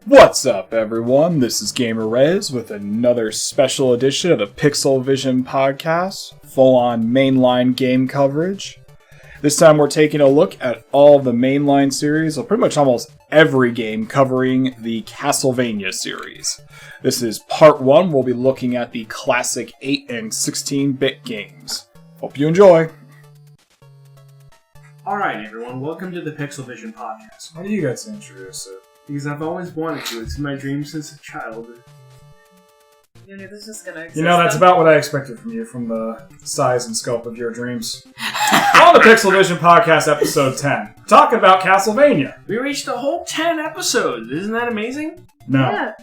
What's up, everyone? This is Gamer Rez with another special edition of the Pixel Vision podcast, full-on mainline game coverage. This time we're taking a look at all of the mainline series of pretty much almost every game covering the Castlevania series. This is part 1. We'll be looking at the classic 8 and 16-bit games. Hope you enjoy. Alright, everyone, welcome to the Pixel Vision podcast. Why do you guys introduce it? Because I've always wanted to. It's my dream since a child. You knew this was gonna exist. You know, that's about what I expected from you, from the size and scope of your dreams. On the Pixel Vision Podcast, episode 10, talking about Castlevania. We reached a whole 10 episodes. Isn't that amazing? No.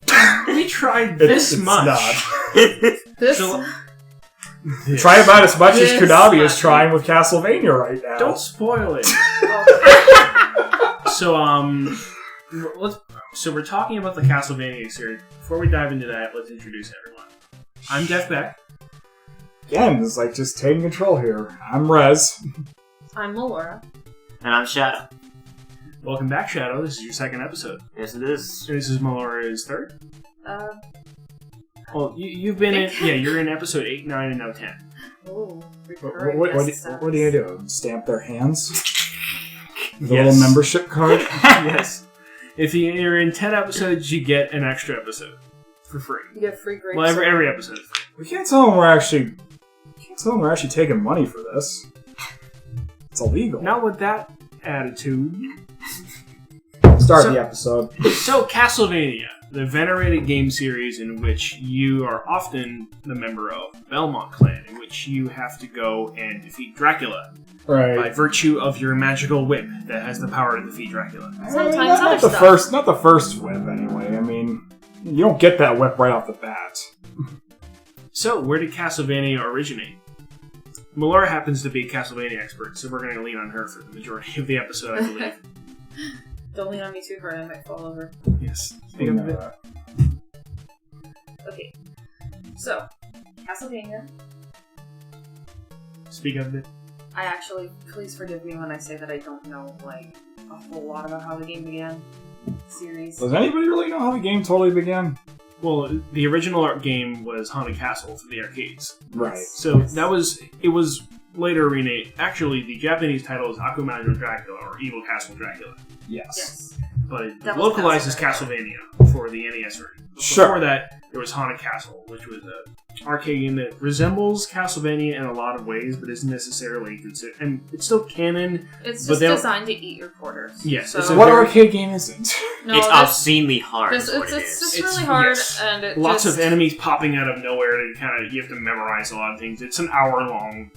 Yeah. We tried this much. This. Try about as much as This Konami much. is trying with Castlevania right now. Don't spoil it. So we're talking about the Castlevania series. Before we dive into that, let's introduce everyone. I'm DeftBeck. Again, it's like just taking control here. I'm Rez. I'm Melora. And I'm Shadow. Welcome back, Shadow. This is your second episode. Yes, it is. This is Melora's third. Well, you've been in. Yeah, you're in episode 8, 9, and now 10. Ooh, What do you do? Stamp their hands? The Yes. little membership card? Yes. If you're in 10 episodes, you get an extra episode for free. You get free grapes. Well, every episode is free. We can't tell them we're actually taking money for this. It's illegal. Not with that attitude. Start the episode. So, Castlevania, the venerated game series in which you are often the member of Belmont clan, in which you have to go and defeat Dracula by Right. virtue of your magical whip that has the power to defeat Dracula. Sometimes not other the stuff. not the first whip anyway. I mean, you don't get that whip right off the bat. So, where did Castlevania originate? Melora happens to be a Castlevania expert, so we're going to lean on her for the majority of the episode, I believe. Don't lean on me too hard, I might fall over. Yes. Speak up a bit. Okay. So, Castlevania. Speak up a bit. I actually, please forgive me when I say that I don't know, like, a whole lot about how the game began. Series. Does anybody really know how the game totally began? Well, the original game was Haunted Castle for the arcades. Right. So it was later renamed. Actually, the Japanese title is Akumajo Dracula, or Evil Castle Dracula. Yes. Yes. But it That was localized as Castlevania. Castlevania for the NES version. Sure. Before that, there was Haunted Castle, which was an arcade game that resembles Castlevania in a lot of ways, but isn't necessarily considered. And it's still canon. It's But just they don't- designed to eat your quarters. Yes, So, it's a What very- arcade game isn't? no, It's this- obscenely hard. this- is what it's it just is. really hard, yes. and it Lots just, of enemies popping out of nowhere that you have to memorize a lot of things. It's an hour long.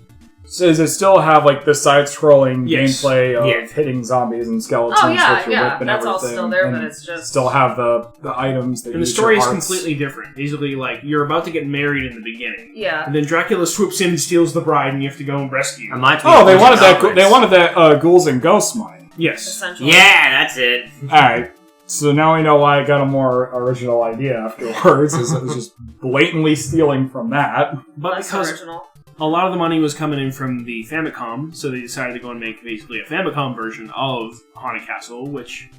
So does it still have like the side-scrolling Yes. gameplay of Yeah. hitting zombies and skeletons Oh, yeah, with your yeah, whip and that's all everything? still there, but and it's just- still have the items that And the use story your is hearts. completely different. Basically, like, you're about to get married in the beginning. Yeah. And then Dracula swoops in and steals the bride, and you have to go and rescue. Reminds me Oh, of they Dungeons wanted and that. They wanted that ghouls and ghosts money. Yes. Essentially. Yeah, that's it. All right. So now we know why I got a more original idea afterwards. Is it was just blatantly stealing from that. But Less because original. a lot of the money was coming in from the Famicom, so they decided to go and make basically a Famicom version of Haunted Castle, which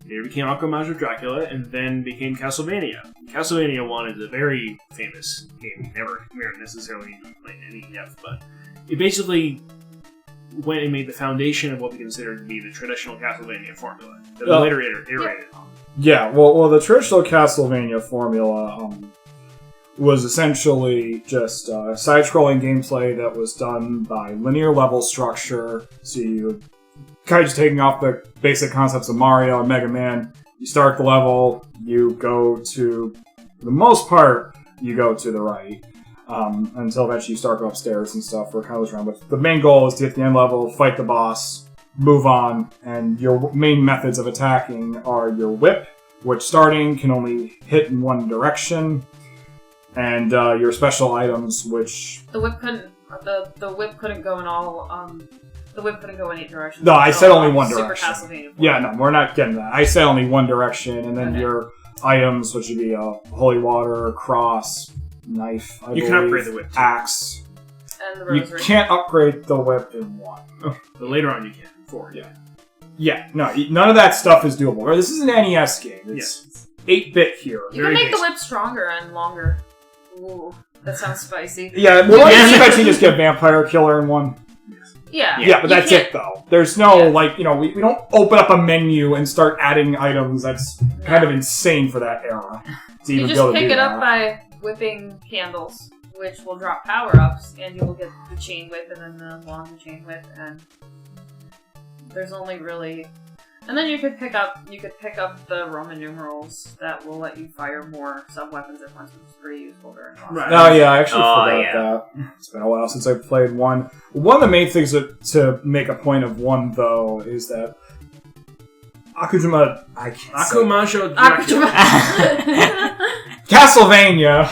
later became Akumajo Dracula, and then became Castlevania. Castlevania 1 is a very famous game. Never necessarily played any depth, but it basically went and made the foundation of what we consider to be the traditional Castlevania formula that was later iterated on. Yeah. Well, the traditional Castlevania formula was essentially just side-scrolling gameplay that was done by linear level structure. So you kind of just taking off the basic concepts of Mario and Mega Man. You start the level, you go to, for the most part, you go to the right. Until eventually you start going upstairs and stuff, where it kind of goes around. But the main goal is to get to the end level, fight the boss, move on, and your main methods of attacking are your whip, which starting can only hit in one direction, and your special items, which... The whip couldn't. The whip couldn't go in all. The whip couldn't go in 8 directions. No, I So, said only one Super direction. Castlevania. Yeah, no, we're not getting that. I said only one direction, and then Okay. your items, which would be holy water, cross, knife, I You can believe, upgrade the whip, too. axe. And the You rosary. can't upgrade the whip in one. But later on you can. 4. Yeah. Yeah, no, none of that stuff is doable. Or this is an NES game. It's 8-bit here. You can make the whip stronger and longer. Ooh, that sounds spicy. Yeah, well, I actually just get Vampire Killer in one. Yeah. Yeah, but that's it, though. There's no, we don't open up a menu and start adding items. That's kind of insane for that era. You just pick it up by whipping candles, which will drop power-ups, and you will get the chain whip and then the longer chain whip, and there's only really... And then you could pick up the Roman numerals that will let you fire more sub-weapons at once, which is pretty useful during boss. Right. Oh, yeah, I actually forgot that. It's been a while since I played one. One of the main things to make a point of one, though, is that Akumajo Dracula. Castlevania.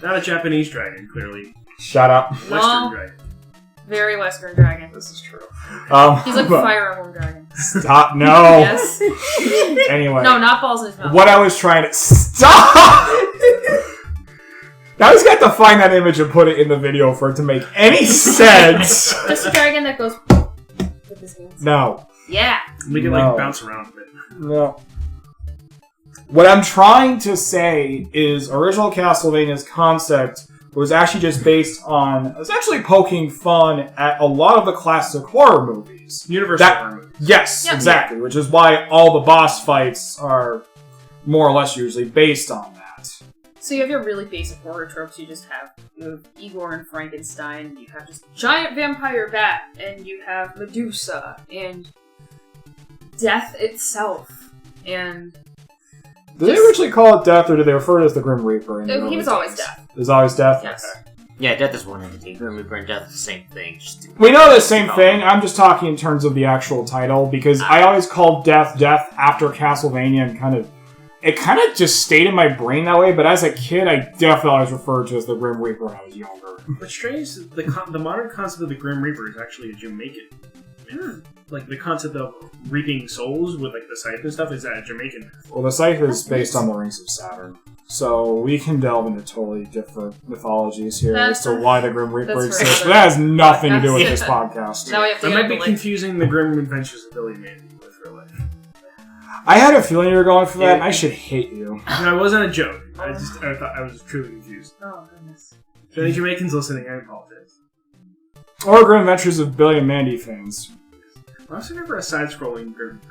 Not a Japanese dragon, clearly. Shut up. Western dragon. Very Western dragon. This is true. He's like Fire Emblem Dragon. Stop. No. Yes. Anyway. No, not balls in his mouth. What I was trying to... Stop! Now I just got to find that image and put it in the video for it to make any sense. Just a dragon that goes with his hands. No. Yeah. We can bounce around a bit. No. What I'm trying to say is original Castlevania's concept was actually just based on essentially poking fun at a lot of the classic horror movies. Universal horror movies. Yes, yep. Exactly. Which is why all the boss fights are more or less usually based on that. So you have your really basic horror tropes. You have Igor and Frankenstein. You have just giant vampire bat, and you have Medusa and death itself. And did they originally call it Death, or did they refer to it as the Grim Reaper? He was always Death. It was always Death? Yes. Okay. Yeah, Death is one entity. Grim Reaper and Death is the same thing. We know the same thing. I'm just talking in terms of the actual title, because I always called Death after Castlevania, and it kind of just stayed in my brain that way, but as a kid, I definitely always referred to it as the Grim Reaper when I was younger. What's strange is the modern concept of the Grim Reaper is actually a Jamaican. Like, the concept of reaping souls with, the scythe and stuff is that Jamaican. Well, the scythe is based on the Rings of Saturn. So we can delve into totally different mythologies here as to why the Grim Reaper exists. But that has nothing to do with this podcast. Now we have to might be confusing the Grim Adventures of Billy and Mandy with real life. I had a feeling you were going for that, and I should hate you. No, it wasn't a joke. I thought I was truly confused. Oh, goodness. For any Jamaicans listening, I apologize. Or Grim Adventures of Billy and Mandy fans. I was never a side-scrolling Grim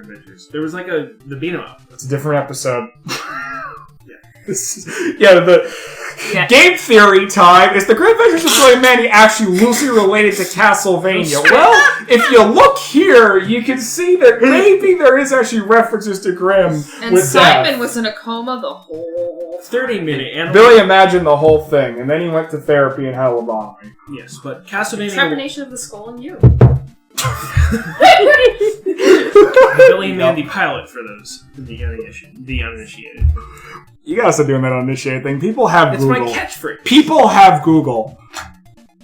Adventures. There was the beat 'em up. It's a different episode. Yeah. The game theory time is the Grim Adventures of Billy and Mandy actually loosely related to Castlevania. Well, if you look here, you can see that maybe there is actually references to Grim. And with Simon death. was in a coma the whole 30-minute animal. Billy imagined the whole thing, and then he went to therapy and had a lobotomy. Yes, but Castlevania... Trepanation of the skull and you. Billy and Mandy pilot for those, the uninitiated. You gotta stop doing that uninitiated thing. People have Google. It's my catchphrase. People have Google.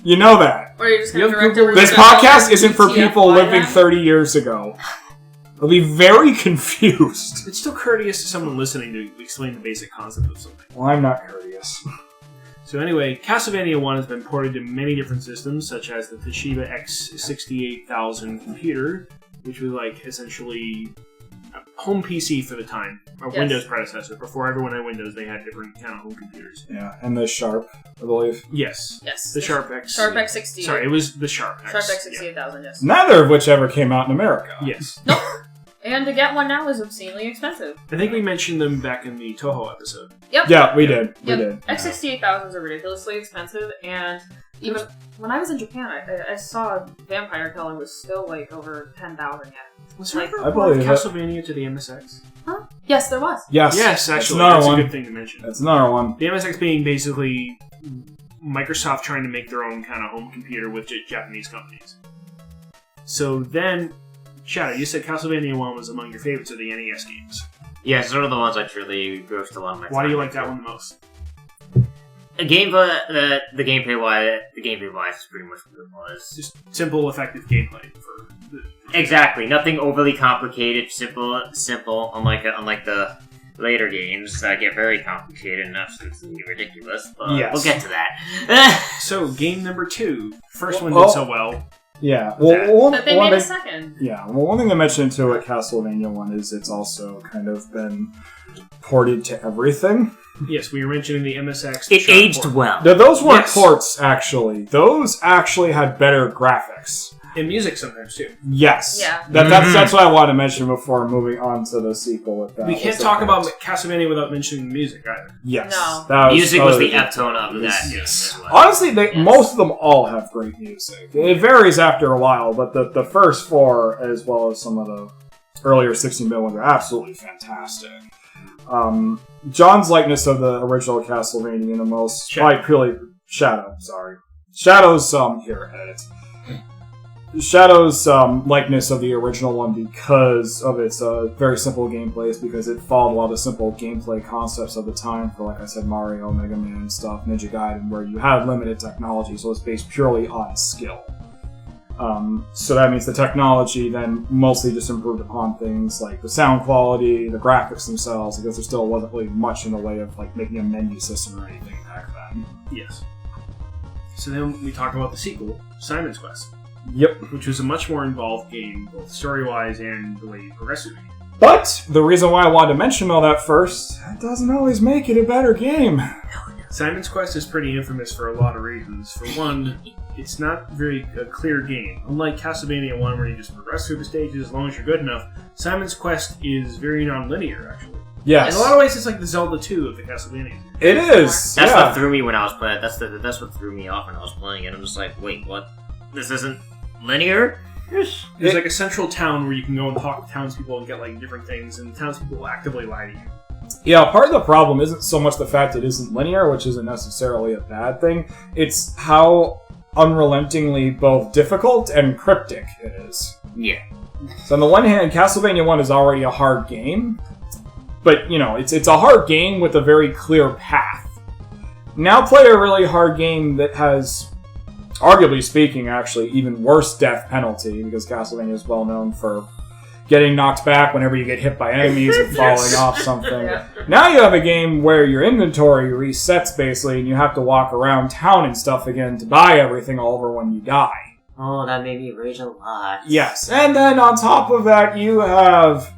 You know that. Or you're just You going have to Google- This podcast isn't for people TFY living 30 years ago. They'll be very confused. It's still courteous to someone listening to explain the basic concept of something. Well, I'm not courteous. So anyway, Castlevania 1 has been ported to many different systems, such as the Toshiba X68000 computer, which was essentially a home PC for the time, or Windows predecessor. Before everyone had Windows, they had different kind of home computers. Yeah, and the Sharp, I believe. Yes. Yes. The Sharp X. Sharp X68. Sorry, it was the Sharp X. Sharp X68000, yes. Neither of which ever came out in America. Yes. Nope. And to get one now is obscenely expensive. I think we mentioned them back in the Toho episode. Yep. Yeah, we did. Yep. We did. X68000s are ridiculously expensive, and even when I was in Japan, I saw Vampire Killer was still over 10,000 yen. Was there ever I a port of believe it. Castlevania to the MSX? Huh? Yes, there was. Yes. Yes, actually, another that's one. a good thing to mention. That's another one. The MSX being basically Microsoft trying to make their own kind of home computer with Japanese companies. So then, Shadow, you said Castlevania 1 was among your favorites of the NES games. Yeah, it's one of the ones I truly grossed a lot of my time. Why do you like that one the most? The gameplay wise is pretty much what it was. Just simple, effective gameplay for Exactly, nothing overly complicated, simple. Unlike the later games that get very complicated and absolutely ridiculous. But Yes. we'll get to that. So, game number 2. First one did so well. Yeah. But they made a second. Yeah. Well, one thing I mentioned too at Castlevania 1 is it's also kind of been ported to everything. Yes, we were mentioning the MSX. It aged well. Those weren't ports, actually. Those actually had better graphics. And music sometimes, too. Yes. Yeah. That's what I wanted to mention before moving on to the sequel with that. We can't talk about Castlevania without mentioning music either. Yes. No. Music was the F-tone of that game as well. Honestly, most of them all have great music. It varies after a while, but the first four, as well as some of the earlier 16-bit ones, are absolutely fantastic. John's likeness of the original Castlevania in the most... Probably purely... Shadow, sorry. Shadow's, here, edit. Shadow's likeness of the original one because of its very simple gameplay is because it followed a lot of the simple gameplay concepts of the time for, like I said, Mario, Mega Man and stuff, Ninja Gaiden, where you have limited technology, so it's based purely on skill. So that means the technology then mostly just improved upon things like the sound quality, the graphics themselves, because there still wasn't really much in the way of like making a menu system or anything back then. Yes. So then we talk about the sequel, Simon's Quest. Yep. Which was a much more involved game, both story-wise and the way you progress through the game. But the reason why I wanted to mention all that first, it doesn't always make it a better game. Simon's Quest is pretty infamous for a lot of reasons. For one, it's not very a clear game. Unlike Castlevania 1, where you just progress through the stages as long as you're good enough, Simon's Quest is very non-linear, actually. Yes. In a lot of ways, it's like the Zelda 2 of the Castlevania. It is. That's what threw me when I was playing. That's what threw me off when I was playing it. I'm just like, wait, what? This isn't linear? There's like a central town where you can go and talk to townspeople and get like different things, and townspeople will actively lie to you. Yeah, part of the problem isn't so much the fact it isn't linear, which isn't necessarily a bad thing. It's how unrelentingly both difficult and cryptic it is. Yeah. So on the one hand, Castlevania 1 is already a hard game, but, you know, it's a hard game with a very clear path. Now play a really hard game that has, arguably speaking, actually, even worse death penalty, because Castlevania is well known for getting knocked back whenever you get hit by enemies and falling off something. Yeah. Now you have a game where your inventory resets, basically, and you have to walk around town and stuff again to buy everything all over when you die. Oh, that made me rage a lot. Yes, and then on top of that, you have...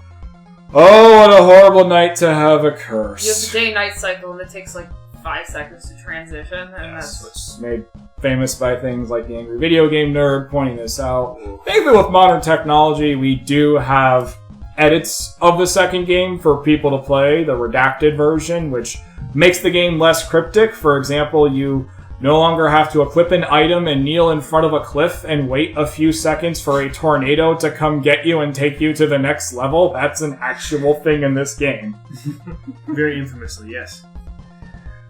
Oh, what a horrible night to have a curse. You have the day-night cycle, and it takes like 5 seconds to transition, and Yes, that's... which is made famous by things like the Angry Video Game Nerd pointing this out. Thankfully, with modern technology, we do have edits of the second game for people to play, the redacted version, which makes the game less cryptic. For example, you no longer have to equip an item and kneel in front of a cliff and wait a few seconds for a tornado to come get you and take you to the next level. That's an actual thing in this game. Very infamously, yes.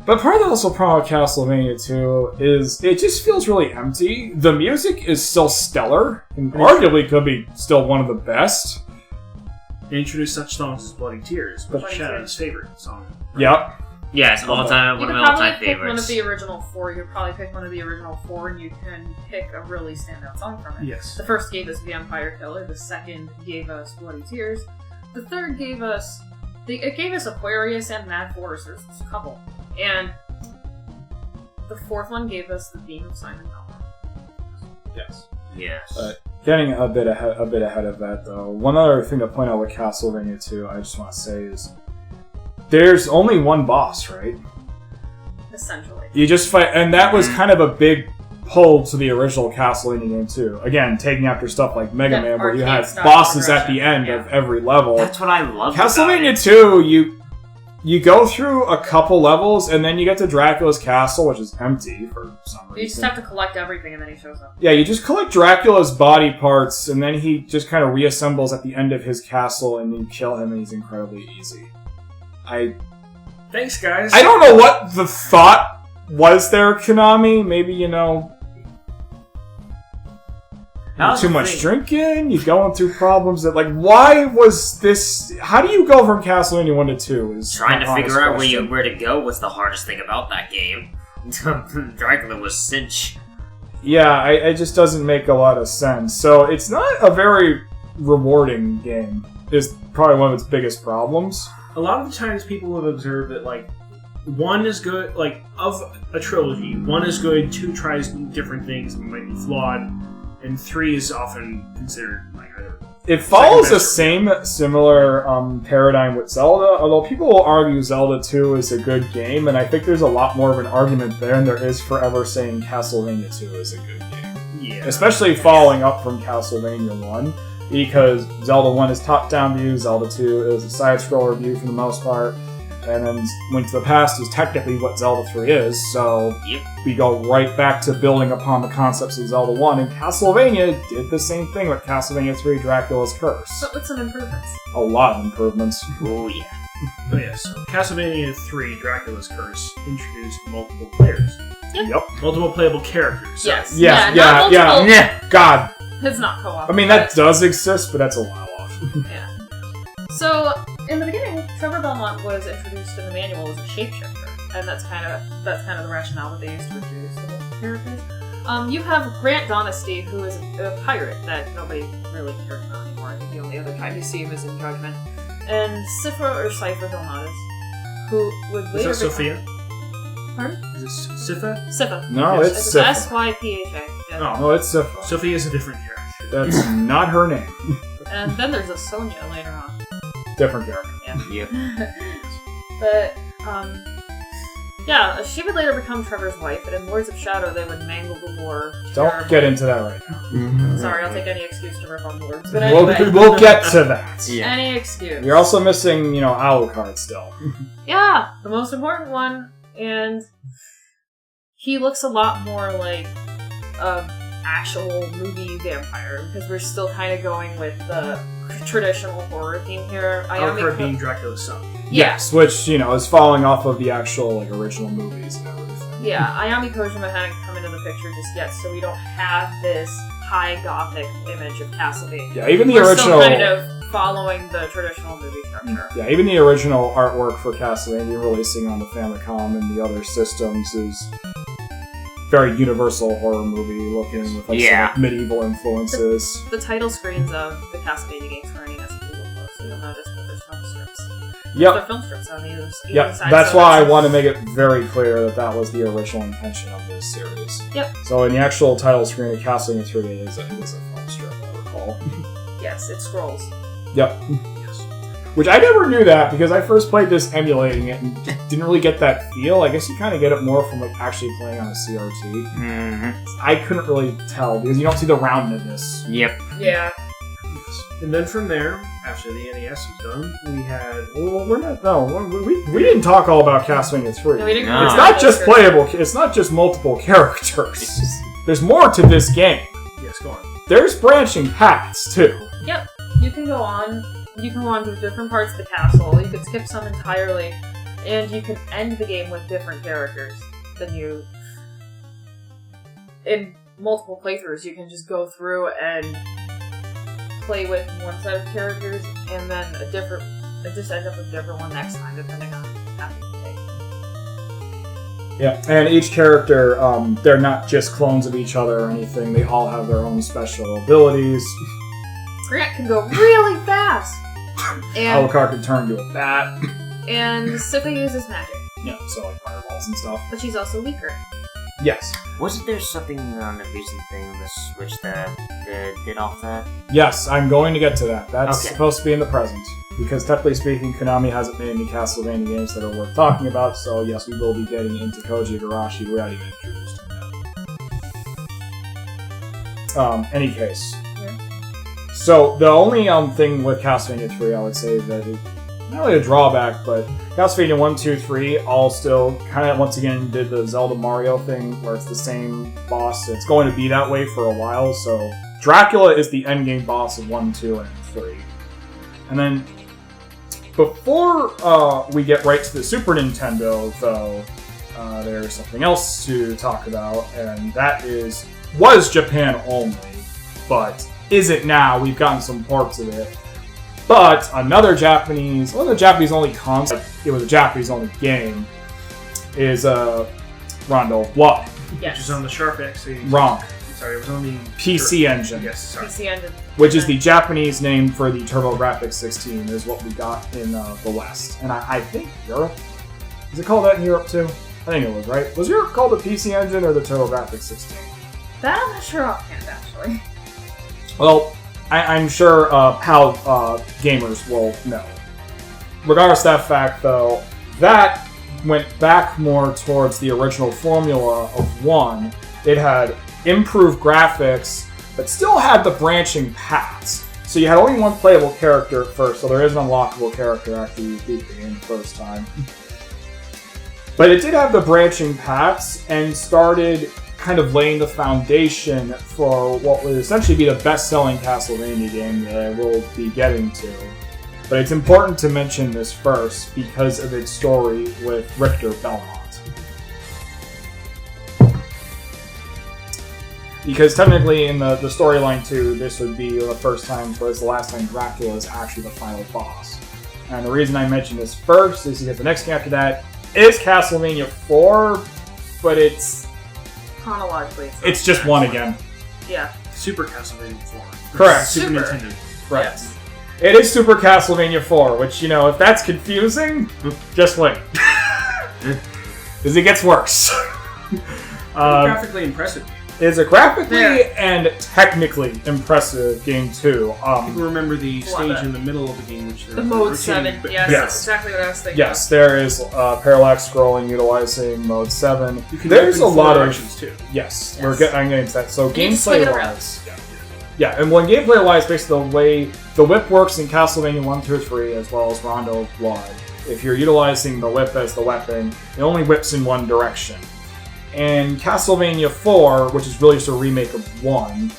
But part of the also problem with Castlevania 2 is it just feels really empty. The music is still stellar, and arguably could be still one of the best. They introduced such songs as Bloody Tears, which is Bloody Shadow's favorite song. Yep. Yes, one of my You could all-time probably pick favorites. one of the original 4. You could probably pick one of the original 4, and you can pick a really standout song from it. Yes. The first gave us Vampire Killer. The second gave us Bloody Tears. The third gave us... It gave us Aquarius and Mad Forest. There's a couple. And the fourth one gave us the theme of Simon Belmont. Yes. Yes. Getting a bit ahead of that, though. One other thing to point out with Castlevania 2, I just want to say is there's only one boss, right? Essentially. You just fight, and that was kind of a big pull to the original Castlevania game too. Again, taking after stuff like Mega That Man, where you arcade had style bosses at the progression, end yeah. of every level. That's what I love. Castlevania 2, you go through a couple levels, and then you get to Dracula's castle, which is empty for some reason. You just have to collect everything, and then he shows up. Yeah, you just collect Dracula's body parts, and then he just kind of reassembles at the end of his castle, and you kill him, and he's incredibly easy. Thanks, guys. I don't know what the thought was there, Konami. Maybe, too much drinking, you going through problems that, why was this... How do you go from Castlevania 1 to 2? Is Trying to my figure out honest question. where to go was the hardest thing about that game. Dracula was cinch. Yeah, it just doesn't make a lot of sense. So it's not a very rewarding game, is probably one of its biggest problems. A lot of the times people have observed that, one is good, of a trilogy, one is good, 2 tries different things and might be flawed. And 3 is often considered like either. It follows the best. similar paradigm with Zelda, although people will argue Zelda 2 is a good game, and I think there's a lot more of an argument there than there is forever saying Castlevania 2 is a good game. Yeah. Especially following up from Castlevania 1, because Zelda 1 is top-down view, Zelda 2 is a side-scroller view for the most part, and then Link to the Past is technically what Zelda 3 is, so we go right back to building upon the concepts of Zelda 1, and Castlevania did the same thing with Castlevania 3 Dracula's Curse. But with some improvements. A lot of improvements. Oh yeah. Oh yes, so Castlevania 3 Dracula's Curse introduced multiple players. Yep. Multiple playable characters. Yes. Yeah. not multiple. Yeah. God. It's not co-op. I mean, that does exist, but that's a while off. Yeah. So, in the beginning, Trevor Belmont was introduced in the manual as a shapeshifter, and that's kind of the rationale that they used to introduce the characters. You have Grant Donesty, who is a pirate that nobody really cares about anymore. I think the only other time you see him is in Judgment. And Cypher Donatus, who would Is later that Sophia? Pardon? Is this Sypha? Sypha. No, Yes. it's Sypha. Sypha. Yeah. Oh, No, it's Sypha. Sophia is a different character. That's not her name. And then there's a Sonia later on. Different character. Yep. But, yeah, she would later become Trevor's wife, and in Lords of Shadow they would mangle the lore. Don't get into that right now. Sorry, I'll take any excuse to rip on the Lords. But anyway. We'll get to that. Yeah. Any excuse. You're also missing, Alucard still. Yeah, the most important one, and he looks a lot more like a actual movie vampire, because we're still kind of going with the traditional horror theme here. Alucard being Dracula's son. Yeah. Yes, which, is falling off of the actual, original movies and everything. Yeah, Ayami Kojima hadn't come into the picture just yet, so we don't have this high gothic image of Castlevania. Yeah, even the We're original... still kind of following the traditional movie structure. Yeah, even the original artwork for Castlevania releasing on the Famicom and the other systems is very universal horror movie looking with some medieval influences. The title screens of the Castlevania games for NES, if you look closely, you'll notice that there's film strips. Yep. There are film strips on either Yep, side. that's so why I want to make it very clear that that was the original intention of this series. Yep. So in the actual title screen of Castlevania 3, it is a film strip, I recall. Yes, it scrolls. Yep. Yes. Which I never knew that, because I first played this emulating it and didn't really get that feel. I guess you kind of get it more from actually playing on a CRT. Mm-hmm. I couldn't really tell, because you don't see the roundedness. Yep. Yeah. And then from there, after the NES was done, we had... Well, we didn't talk all about Castlevania 3. No, we didn't No. It's not just playable, it's not just multiple characters. There's more to this game. Yes, go on. There's branching paths, too. Yep. You can go on. You can wander through different parts of the castle. You could skip some entirely. And you can end the game with different characters than you... In multiple playthroughs, you can just go through and play with one set of characters, and then just end up with a different one next time, depending on the path you take. Yeah, and each character, they're not just clones of each other or anything. They all have their own special abilities. Grant can go really fast! And, Alucard can turn into a bat. and Sypha uses magic, Yeah, so like fireballs and stuff. but she's also weaker. Yes. Wasn't there something on the recent thing on the Switch that did off that? Yes, I'm going to get to that. That's Okay. supposed to be in the present. Because technically speaking, Konami hasn't made any Castlevania games that are worth talking about, so yes, we will be getting into Koji Igarashi without even introduced him yet. Any case. Yeah. So, the only thing with Castlevania 3, I would say that is not really a drawback, but Castlevania 1, 2, 3 all still kind of, once again, did the Zelda Mario thing, where it's the same boss. It's going to be that way for a while, so Dracula is the endgame boss of 1, 2, and 3. And then, before we get right to the Super Nintendo, though, there's something else to talk about, and that was Japan only, but isn't now. We've gotten some parts of it. But another Japanese, well, the Japanese only concept, it was a Japanese only game, is Rondo of Blood. Yes. Which is on the Sharp X. Wrong. Sorry, it was on the... PC Engine. Yes, sorry. PC Engine. Which is the Japanese name for the TurboGrafx 16, is what we got in the West. And I think Europe. Is it called that in Europe too? I think it was, right? Was Europe called the PC Engine or the TurboGrafx 16? That I'm not sure offhand, actually. Well, I'm sure how gamers will know. Regardless of that fact, though, that went back more towards the original formula of 1. It had improved graphics, but still had the branching paths. So you had only one playable character at first, so there is an unlockable character after you beat the game the first time. But it did have the branching paths and started kind of laying the foundation for what would essentially be the best-selling Castlevania game that I will be getting to. But it's important to mention this first because of its story with Richter Belmont. Because technically in the storyline too, this would be the first time, but it's the last time Dracula is actually the final boss. And the reason I mention this first is because the next game after that is Castlevania 4, but it's... Chronologically, it's just 1 again. Yeah. Super Castlevania 4. Correct. Super Nintendo. Right. Yes. It is Super Castlevania 4, which, if that's confusing, just wait. Because it gets worse. Graphically impressive. It's a graphically and technically impressive game, too. People remember the stage in the middle of the game, which the Mode 7. Yes, that's exactly what I was thinking. Yes, there is parallax scrolling utilizing Mode 7. There's a lot of directions, too. Yes, I'm getting into that. So gameplay-wise... Yeah, and when gameplay-wise, basically the way the whip works in Castlevania 1 through 3, as well as Rondo of Blood, if you're utilizing the whip as the weapon, it only whips in one direction. And Castlevania 4, which is really just a remake of 1,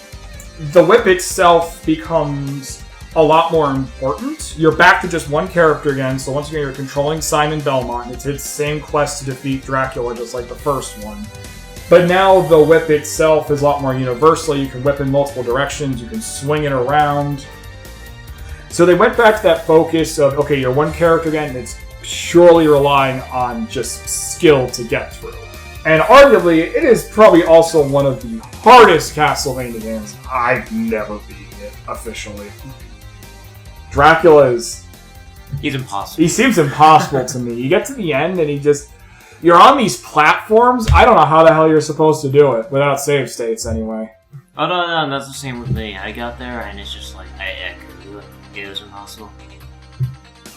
the whip itself becomes a lot more important. You're back to just one character again, so once again you're controlling Simon Belmont. It's his same quest to defeat Dracula, just like the first one. But now the whip itself is a lot more universal. You can whip in multiple directions, you can swing it around. So they went back to that focus of, okay, you're one character again, and it's purely relying on just skill to get through. And arguably, it is probably also one of the hardest Castlevania games. I've never beaten it, officially. Dracula is... He's impossible. He seems impossible to me. You get to the end, and he just... You're on these platforms. I don't know how the hell you're supposed to do it, without save states, anyway. Oh, no, that's the same with me. I got there, and it's just like, I couldn't do it. It was impossible.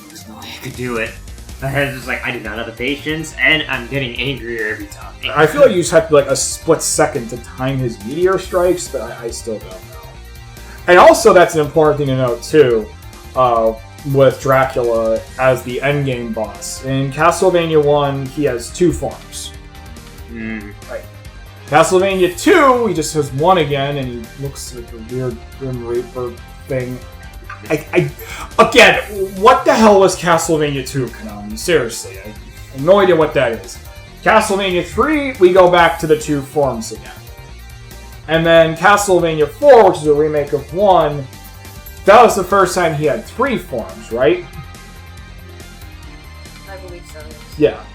There's no way I could do it. I was just like, I do not have the patience, and I'm getting angrier every time. I feel like you just have to, a split second to time his meteor strikes, but I still don't know. And also, that's an important thing to note, too, with Dracula as the endgame boss. In Castlevania 1, he has 2 forms. Right. Castlevania 2, he just has 1 again, and he looks like a weird Grim Reaper thing. Again, what the hell was Castlevania 2, Konami? Seriously, I have no idea what that is. Castlevania 3, we go back to the 2 forms again. And then Castlevania 4, which is a remake of 1, that was the first time he had 3 forms, right? I believe so, yes.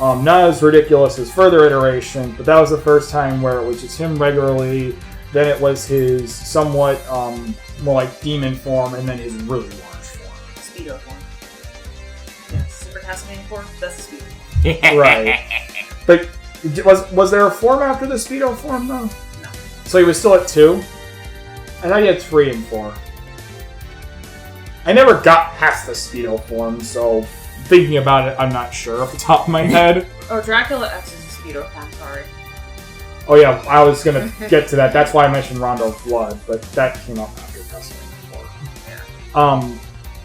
Yeah. Not as ridiculous as further iteration, but that was the first time where it was just him regularly, then it was his somewhat more like demon form, and then his really large form. Speedo form. Yes, Super Castlevania 4, that's the Speedo. Right. But was there a form after the Speedo form, though? No. So he was still at 2? I thought he had 3 and 4. I never got past the Speedo form, so thinking about it, I'm not sure off the top of my head. Oh, Dracula.exe is the Speedo form, sorry. Oh yeah, I was gonna get to that. That's why I mentioned Rondo of Blood, but that came up after Castlevania 4. Yeah.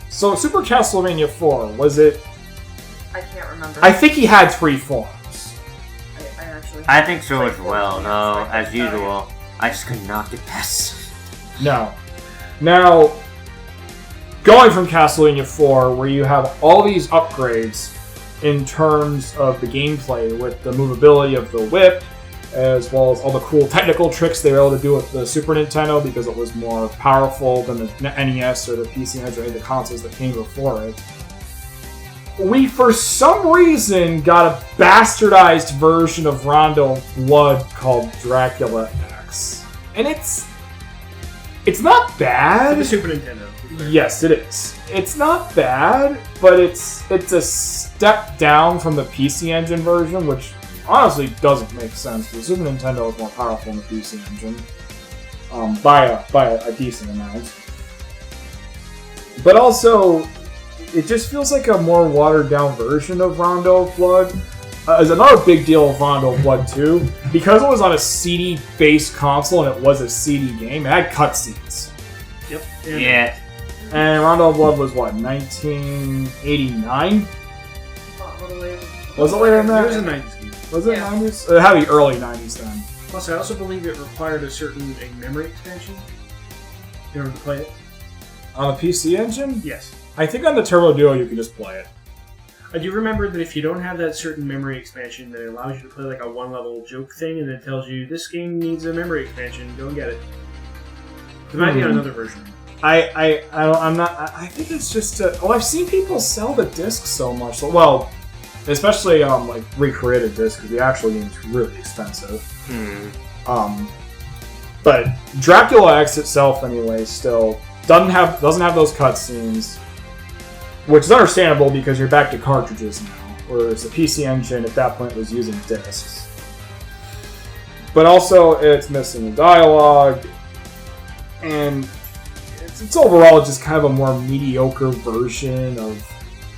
So Super Castlevania 4, was it... I can't remember. I think he had 3 forms. I think so as well, no, as usual. I just could not get past. No. Now, going from Castlevania 4, where you have all these upgrades in terms of the gameplay with the movability of the whip, as well as all the cool technical tricks they were able to do with the Super Nintendo because it was more powerful than the NES or the PC Engine or any of the consoles that came before it. We, for some reason, got a bastardized version of Rondo of Blood called Dracula.exe. And it's not bad. The Super Nintendo. Yes, it is. It's not bad, but it's a step down from the PC Engine version, which honestly doesn't make sense. The Super Nintendo is more powerful than the PC Engine. by a decent amount. But also, it just feels like a more watered-down version of Rondo of Blood. Is another big deal of Rondo of Blood 2. Because it was on a CD-based console and it was a CD game, it had cutscenes. Yep. Yeah. And Rondo of Blood was, what, 1989? Was it later than that? It was a 90s game. Was it Yeah. 90s? It had to be early 90s then. Plus, I also believe it required a memory expansion in order to play it. On a PC engine? Yes. I think on the Turbo Duo you can just play it. I do remember that if you don't have that certain memory expansion, that it allows you to play like a one-level joke thing, and then it tells you this game needs a memory expansion. Go and get it. There might be on another version. I think it's just I've seen people sell the disc so much. Well, especially like recreated discs, because the actual game is really expensive. But Dracula.exe itself, anyway, still doesn't have those cutscenes, which is understandable because you're back to cartridges now, whereas the PC engine at that point was using discs. But also, it's missing the dialogue, and it's overall just kind of a more mediocre version of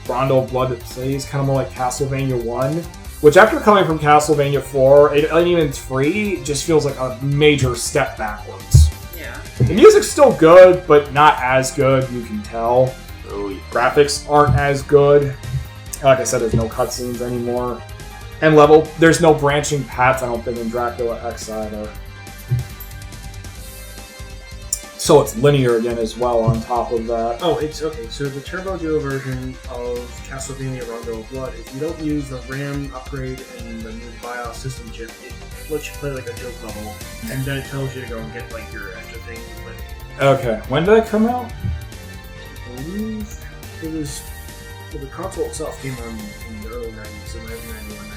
Rondo of Blood that plays kind of more like Castlevania 1, which after coming from Castlevania 4, and even 3, just feels like a major step backwards. Yeah. The music's still good, but not as good, you can tell. Graphics aren't as good. Like I said, there's no cutscenes anymore. And there's no branching paths, I don't think, in Dracula.exe either. So it's linear again as well on top of that. Oh, it's okay. So the Turbo Duo version of Castlevania Rondo of Blood, if you don't use the RAM upgrade and the new BIOS system chip, it lets you play like a joke level, and then it tells you to go and get like your extra thing to play. Okay, when did that come out? I believe it was. Well, the console itself came out in the early 90s, so 1991,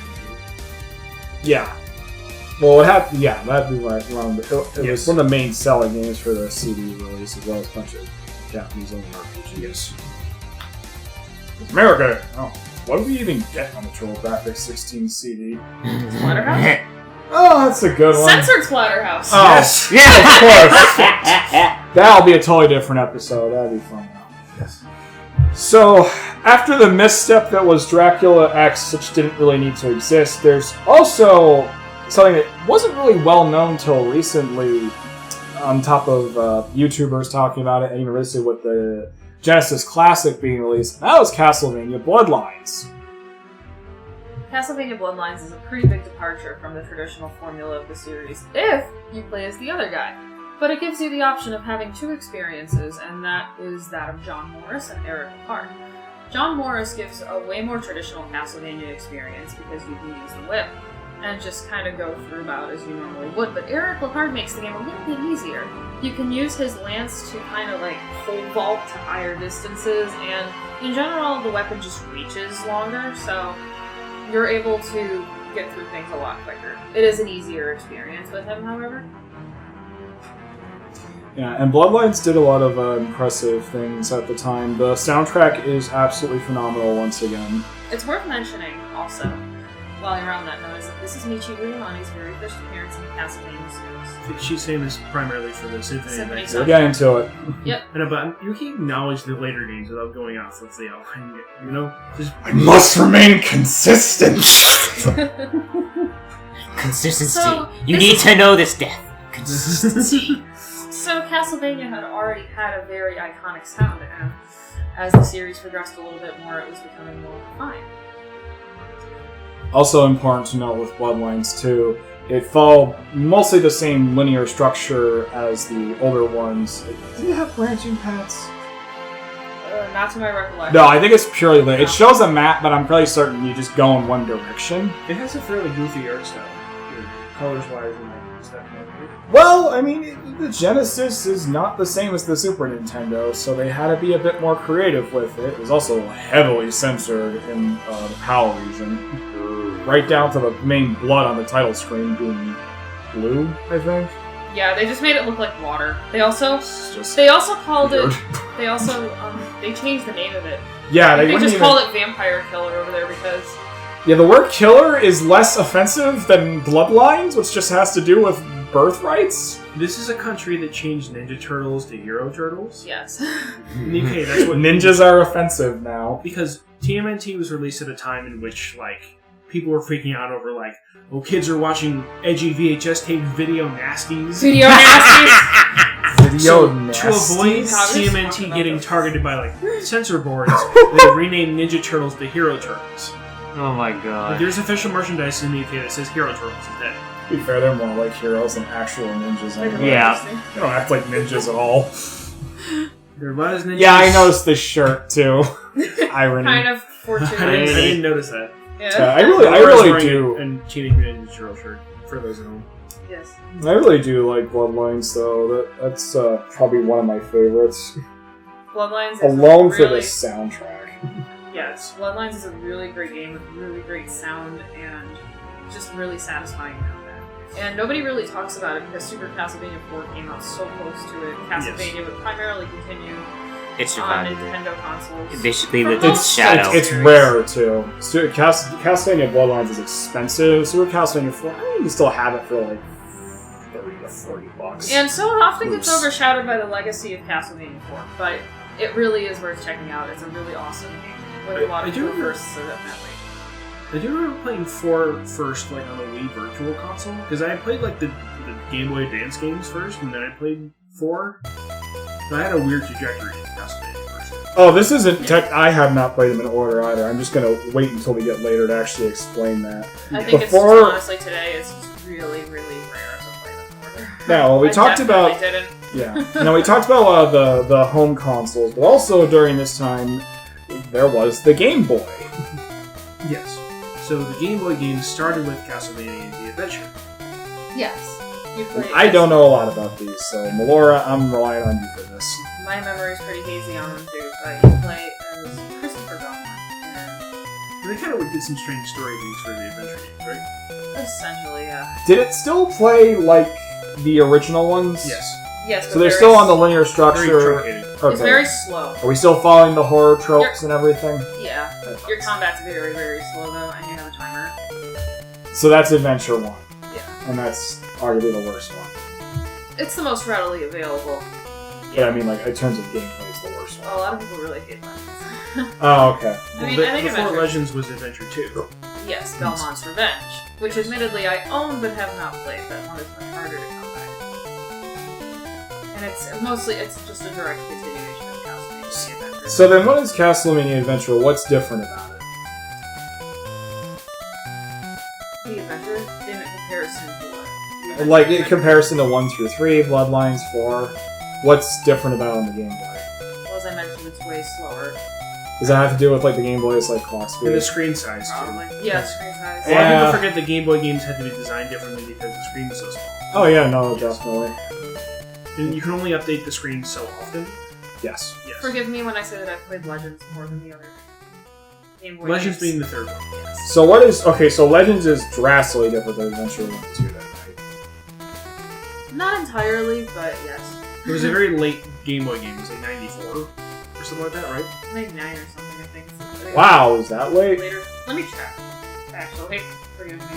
92. Yeah. Well, that'd be right around. It was one of the main selling games for the CD release, as well as a bunch of Japanese only RPGs. America! Oh, what did we even get on the TurboGrafx 16 CD? Splatterhouse? Oh, that's a good one. Censored Splatterhouse. Oh, Yes! yeah, of course! That'll be a totally different episode. That'd be fun. Yes. So, after the misstep that was Dracula.exe, which didn't really need to exist, there's also something that wasn't really well known till recently, on top of YouTubers talking about it, and even recently with the Genesis Classic being released. And that was Castlevania Bloodlines. Castlevania Bloodlines is a pretty big departure from the traditional formula of the series, if you play as the other guy. But it gives you the option of having two experiences, and that is that of John Morris and Eric Hart. John Morris gives a way more traditional Castlevania experience because you can use the whip and just kind of go through about as you normally would. But Eric Lahard makes the game a little bit easier. You can use his lance to kind of like pole vault to higher distances, and in general, the weapon just reaches longer, so you're able to get through things a lot quicker. It is an easier experience with him, however. Yeah, and Bloodlines did a lot of impressive things at the time. The soundtrack is absolutely phenomenal once again. It's worth mentioning, also, while you're on that note, is that this is Michi Uemani's very first appearance in the Castlevania series. She's saying this primarily for the Symphony. Symphony We'll get into it. Yep. But you can acknowledge the later games without going off. Let's see how you know. Just I must remain consistent! Consistency. So, you this need is- to know this, Death. Consistency. So Castlevania had already had a very iconic sound, and as the series progressed a little bit more, it was becoming more refined. Also important to note with Bloodlines 2, it followed mostly the same linear structure as the older ones. Did it have branching paths? Not to my recollection. No, I think it's purely linear. It shows a map, but I'm pretty certain you just go in one direction. it has a fairly goofy art style, colors wise and stuff. Well, I mean, the Genesis is not the same as the Super Nintendo, so they had to be a bit more creative with it. It was also heavily censored in the PAL region. Right down to the main blood on the title screen being blue, I think. Yeah, they just made it look like water. They also It's just called weird. it. They also they changed the name of it. Yeah, They wouldn't just even- called it Vampire Killer over there because Yeah, the word killer is less offensive than Bloodlines, which just has to do with birthrights? This is a country that changed Ninja Turtles to Hero Turtles. Yes. In the UK, that's what Ninjas are offensive now. Because TMNT was released at a time in which, like, people were freaking out over, like, oh, kids are watching edgy VHS tape video nasties. Video nasties. Video To nasties? avoid TMNT getting targeted by, like, censor boards, they renamed Ninja Turtles to Hero Turtles. Oh my god. There's official merchandise in the UK that says Hero Turtles instead. To be fair, they're more like heroes than actual ninjas. Anyway. Yeah. They don't act like ninjas at all. There was ninjas. Yeah, I noticed this shirt too. Irony. Kind of fortunate. I didn't notice that. Yeah. I really do. And Teenage Mutant Ninja Turtle shirt, for those at home. Yes. I really do like Bloodlines, though. That's probably one of my favorites. Bloodlines is Alone for really, the soundtrack. Yes, Bloodlines is a really great game with really great sound and just really satisfying combat. And nobody really talks about it because Super Castlevania 4 came out so close to it. Castlevania would primarily continue It's on survived. Nintendo consoles. Basically For with most its shadow. It's rare too. Castlevania Bloodlines is expensive. Super Castlevania 4, I think you can still have it for like $30 to $40. And so it often gets Oops. overshadowed by the legacy of Castlevania 4, but it really is worth checking out. It's a really awesome game with a lot I of do cool remember- firsts, so definitely. I do remember playing 4 first, like, on the Wii Virtual Console, because I had played, like, the Game Boy Advance games first, and then I played 4. But I had a weird trajectory in Castlevania first. Oh, this isn't tech. I have not played them in order either. I'm just gonna wait until we get later to actually explain that. I think it's Before- just, honestly, today it's just really, really rare to play them in order. Yeah, well, we I talked definitely about didn't. yeah. Now we talked about the home consoles, but also during this time there was the Game Boy. Yes. So the Game Boy games started with Castlevania Ii Adventure. Yes. You play. I don't know a lot about these, so Melora, I'm relying on you for this. My memory's pretty hazy on them too, but you play as Christopher Belmont. And they kind of did some strange story things for the adventure games, right? Essentially, yeah. Did it still play like the original ones? Yes. Yes, So but they're very still on the linear Very structure. truncated. Okay. It's very slow. Are we still following the horror tropes and everything? Yeah. Your combat's very, very slow though, and you have a timer. So that's Adventure 1. Yeah. And that's arguably the worst one. It's the most readily available. But I mean, like, in terms of gameplay, it's the worst one. A lot of people really hate Legends. Oh, okay. I mean, Well, I think before Adventure. Legends was Adventure 2. Yes, Belmont's Revenge, which admittedly I own but have not played. That one is much harder to come by. And it's just a direct continuation of Castlevania Ii Adventure. So then what is Castlevania Adventure? What's different about it? The Adventure in comparison to what? Like, in comparison to 1 through 3, Bloodlines 4, what's different about it on the Game Boy? Well, as I mentioned, it's way slower. Does that have to do with, like, the Game Boy's, like, clock And the speed? screen size, too. Probably. Yeah, screen size. A lot of Yeah. people forget the Game Boy games had to be designed differently because the screen was so small. Oh, yeah, no, definitely. And you can only update the screen so often. Yes. Yes. Forgive me when I say that I've played Legends more than the other Game Boy Legends games. being the third one. Yes. So what is... Okay, so Legends is drastically different than Adventure 1 and 2 then, right? Not entirely, but yes. It was a very late Game Boy game. It was like 94 or something like that, right? 99 or something, I think. Wow, is that late? Later. Let me check. Actually, forgive me.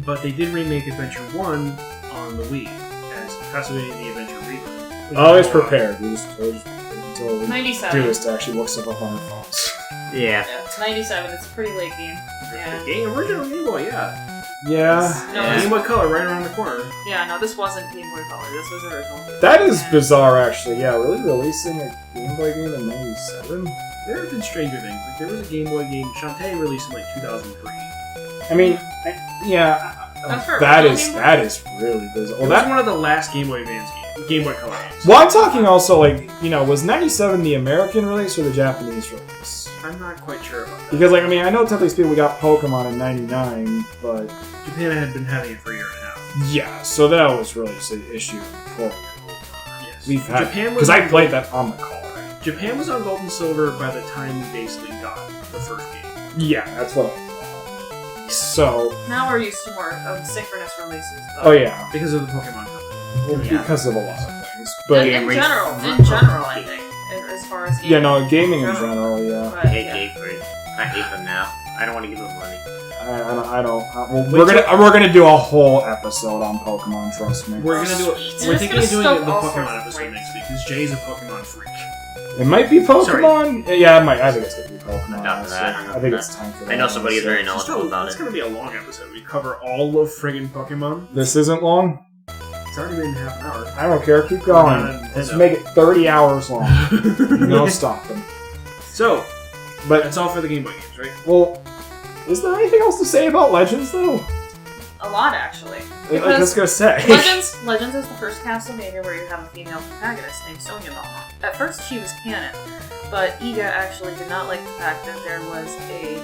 But they did remake Adventure 1 on the Wii as Castlevania Ii Adventure Rebirth. Always prepared. We just until we 97. do this to actually look stuff up on our phones. Yeah. Yeah, it's 97. It's a pretty late game. Yeah. Game, original Game Boy, yeah. Yeah. No, Yeah. Game Boy Color right around the corner. no, this wasn't Game Boy Color. This was original. That is And- bizarre, actually. Yeah, really releasing a Game Boy game in 97? There have been stranger things. Like there was a Game Boy game, Shantae released in like 2003. I mean, yeah, That's for that original is Game Boy? that is really bizarre. It Well, was that, one of the last Game Boy Advance games, Game Boy Color games. well, I'm talking also, like, you know, was 97 the American release or the Japanese release? I'm not quite sure about that. Because, like, I mean, I know technically speaking we got Pokemon in 99, but Japan had been having it for a year and a half. yeah, so that was really just an issue for Yes. we've had, Japan was because I on played that on the call. Japan was on Gold and Silver by the time we basically got the first game. Yeah, that's what I thought. So, Now we're used to more of synchronous releases. Though. oh yeah, Because of the Pokemon Company. well, Yeah. because of a lot of things. But in Yeah, general, I think, as far as yeah, gaming no, gaming in general. general, yeah. But, I hate yeah. Gate for it. I hate them now. I don't want to give him money. I don't. We're gonna do a whole episode on Pokemon. Trust me. We're gonna do it. Sweet. We're thinking of doing Stoke the all Pokemon sorts of episode friends. next week because Jay's a Pokemon freak. It might be Pokemon. Yeah, it might. I think it's gonna be Pokemon. I'm down for that. honestly. I think it's time for that. I know somebody who's very It's knowledgeable about it's it. gonna be a long episode. We cover all of friggin' Pokemon. This isn't long. It's already been half an hour. I don't care. Keep going. Let's make it 30 hours long. No stopping. So, But that's all for the Game Boy games, right? well, is there anything else to say about Legends though? A lot, actually. I was gonna say. Legends is the first Castlevania where you have a female protagonist named Sonia Belmont. At first, she was canon, but Iga actually did not like the fact that there was a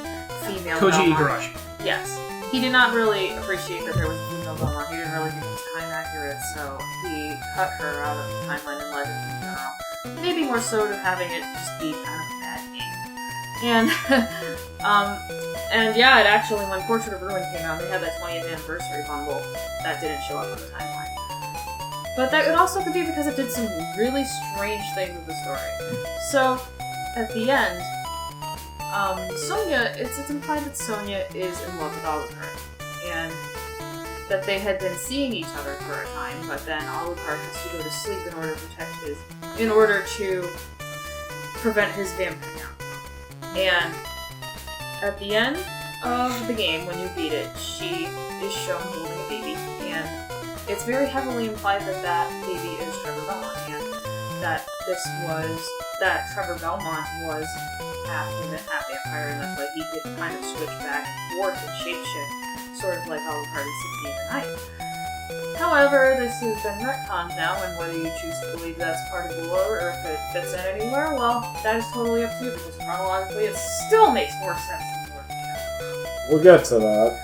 female Koji Belmont. Igarashi. Yes. He did not really appreciate that there was a female Belmont. He didn't really think it was time accurate, so he cut her out of the timeline in Legends in general. Maybe more so to having it just be kind of a bad game. And, and yeah, it actually, when Portrait of Ruin came out, they had that 20th anniversary bundle that didn't show up on the timeline. But that it also could be because it did some really strange things with the story. So, at the end, Sonia, it's implied that Sonia is in love with Alucard, and that they had been seeing each other for a time, but then Alucard has to go to sleep in order to prevent his vampire. And at the end of the game, when you beat it, she is shown holding a baby, and it's very heavily implied that that baby is Trevor Belmont, and that Trevor Belmont was half human, half vampire, and that's why he could kind of switch back and forth and shapeshift, sort of like Alucard in Symphony of the Night. However, this has been retconned now, and whether you choose to believe that's part of the lore or if it fits in anywhere, well, that is totally up to you, because chronologically it still makes more sense than Lord of the Shadows. We'll get to that.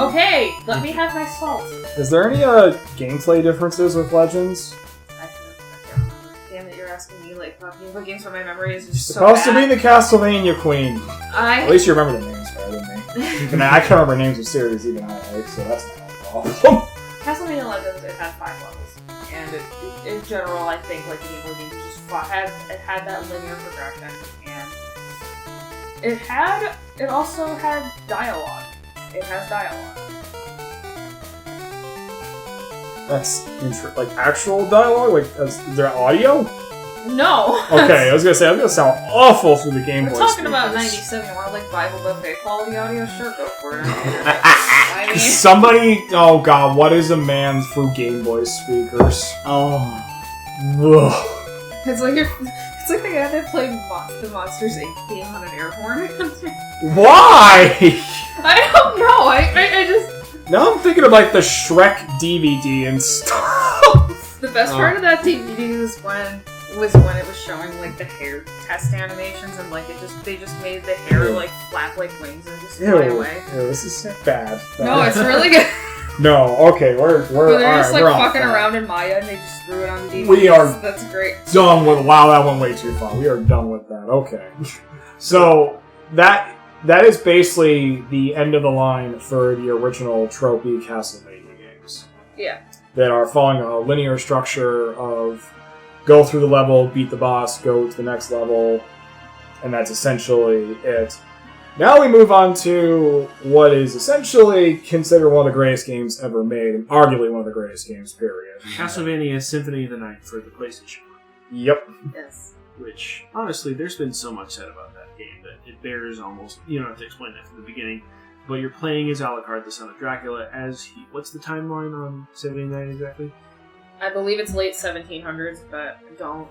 Okay, let me have my salt. Is there any gameplay differences with Legends? I can't remember. Damn it, you're asking me like what games from my memory is just so Supposed to bad. be the Castlevania Queen. At least you remember the names better than me. Even I can't remember names of series even I like, so that's not a problem. Castlevania Legends, it had 5 levels, and in general, I think like the Game Boy games just it had that linear progression, and it also had dialogue. It has dialogue. That's like actual dialogue. Like, is there audio? No. Okay, I was gonna say that's gonna sound awful through the Game Boy. We're talking about speakers. 97. You want like Bible buffet quality audio? Sure, go for it. I mean, Somebody, oh god, what is a man through Game Boy speakers? Oh. Ugh. it's like the guy that played the Monsters Inc. theme on an air horn. Why? I don't know. I just Now I'm thinking of like the Shrek DVD and stuff. the best part of that DVD was when it was showing like the hair test animations and like they just made the hair like flap like wings and just fly away. Ew, this is bad. No, it's really good. No, okay, we're But they're just alright, like we're fucking off around in Maya and they just threw it on the DVD. We are That's great. done with. Wow, that went way too far. We are done with that. Okay, so that is basically the end of the line for the original tropey Castlevania games. Yeah. That are following a linear structure of go through the level, beat the boss, go to the next level, and that's essentially it. Now we move on to what is essentially considered one of the greatest games ever made, and arguably one of the greatest games, period. Castlevania Symphony of the Night for the PlayStation. Yep. Yes. Which, honestly, there's been so much said about that game that it bears almost... You don't have to explain that from the beginning. But you're playing as Alucard, the son of Dracula, as he... What's the timeline on 79 exactly? I believe it's late 1700s, but don't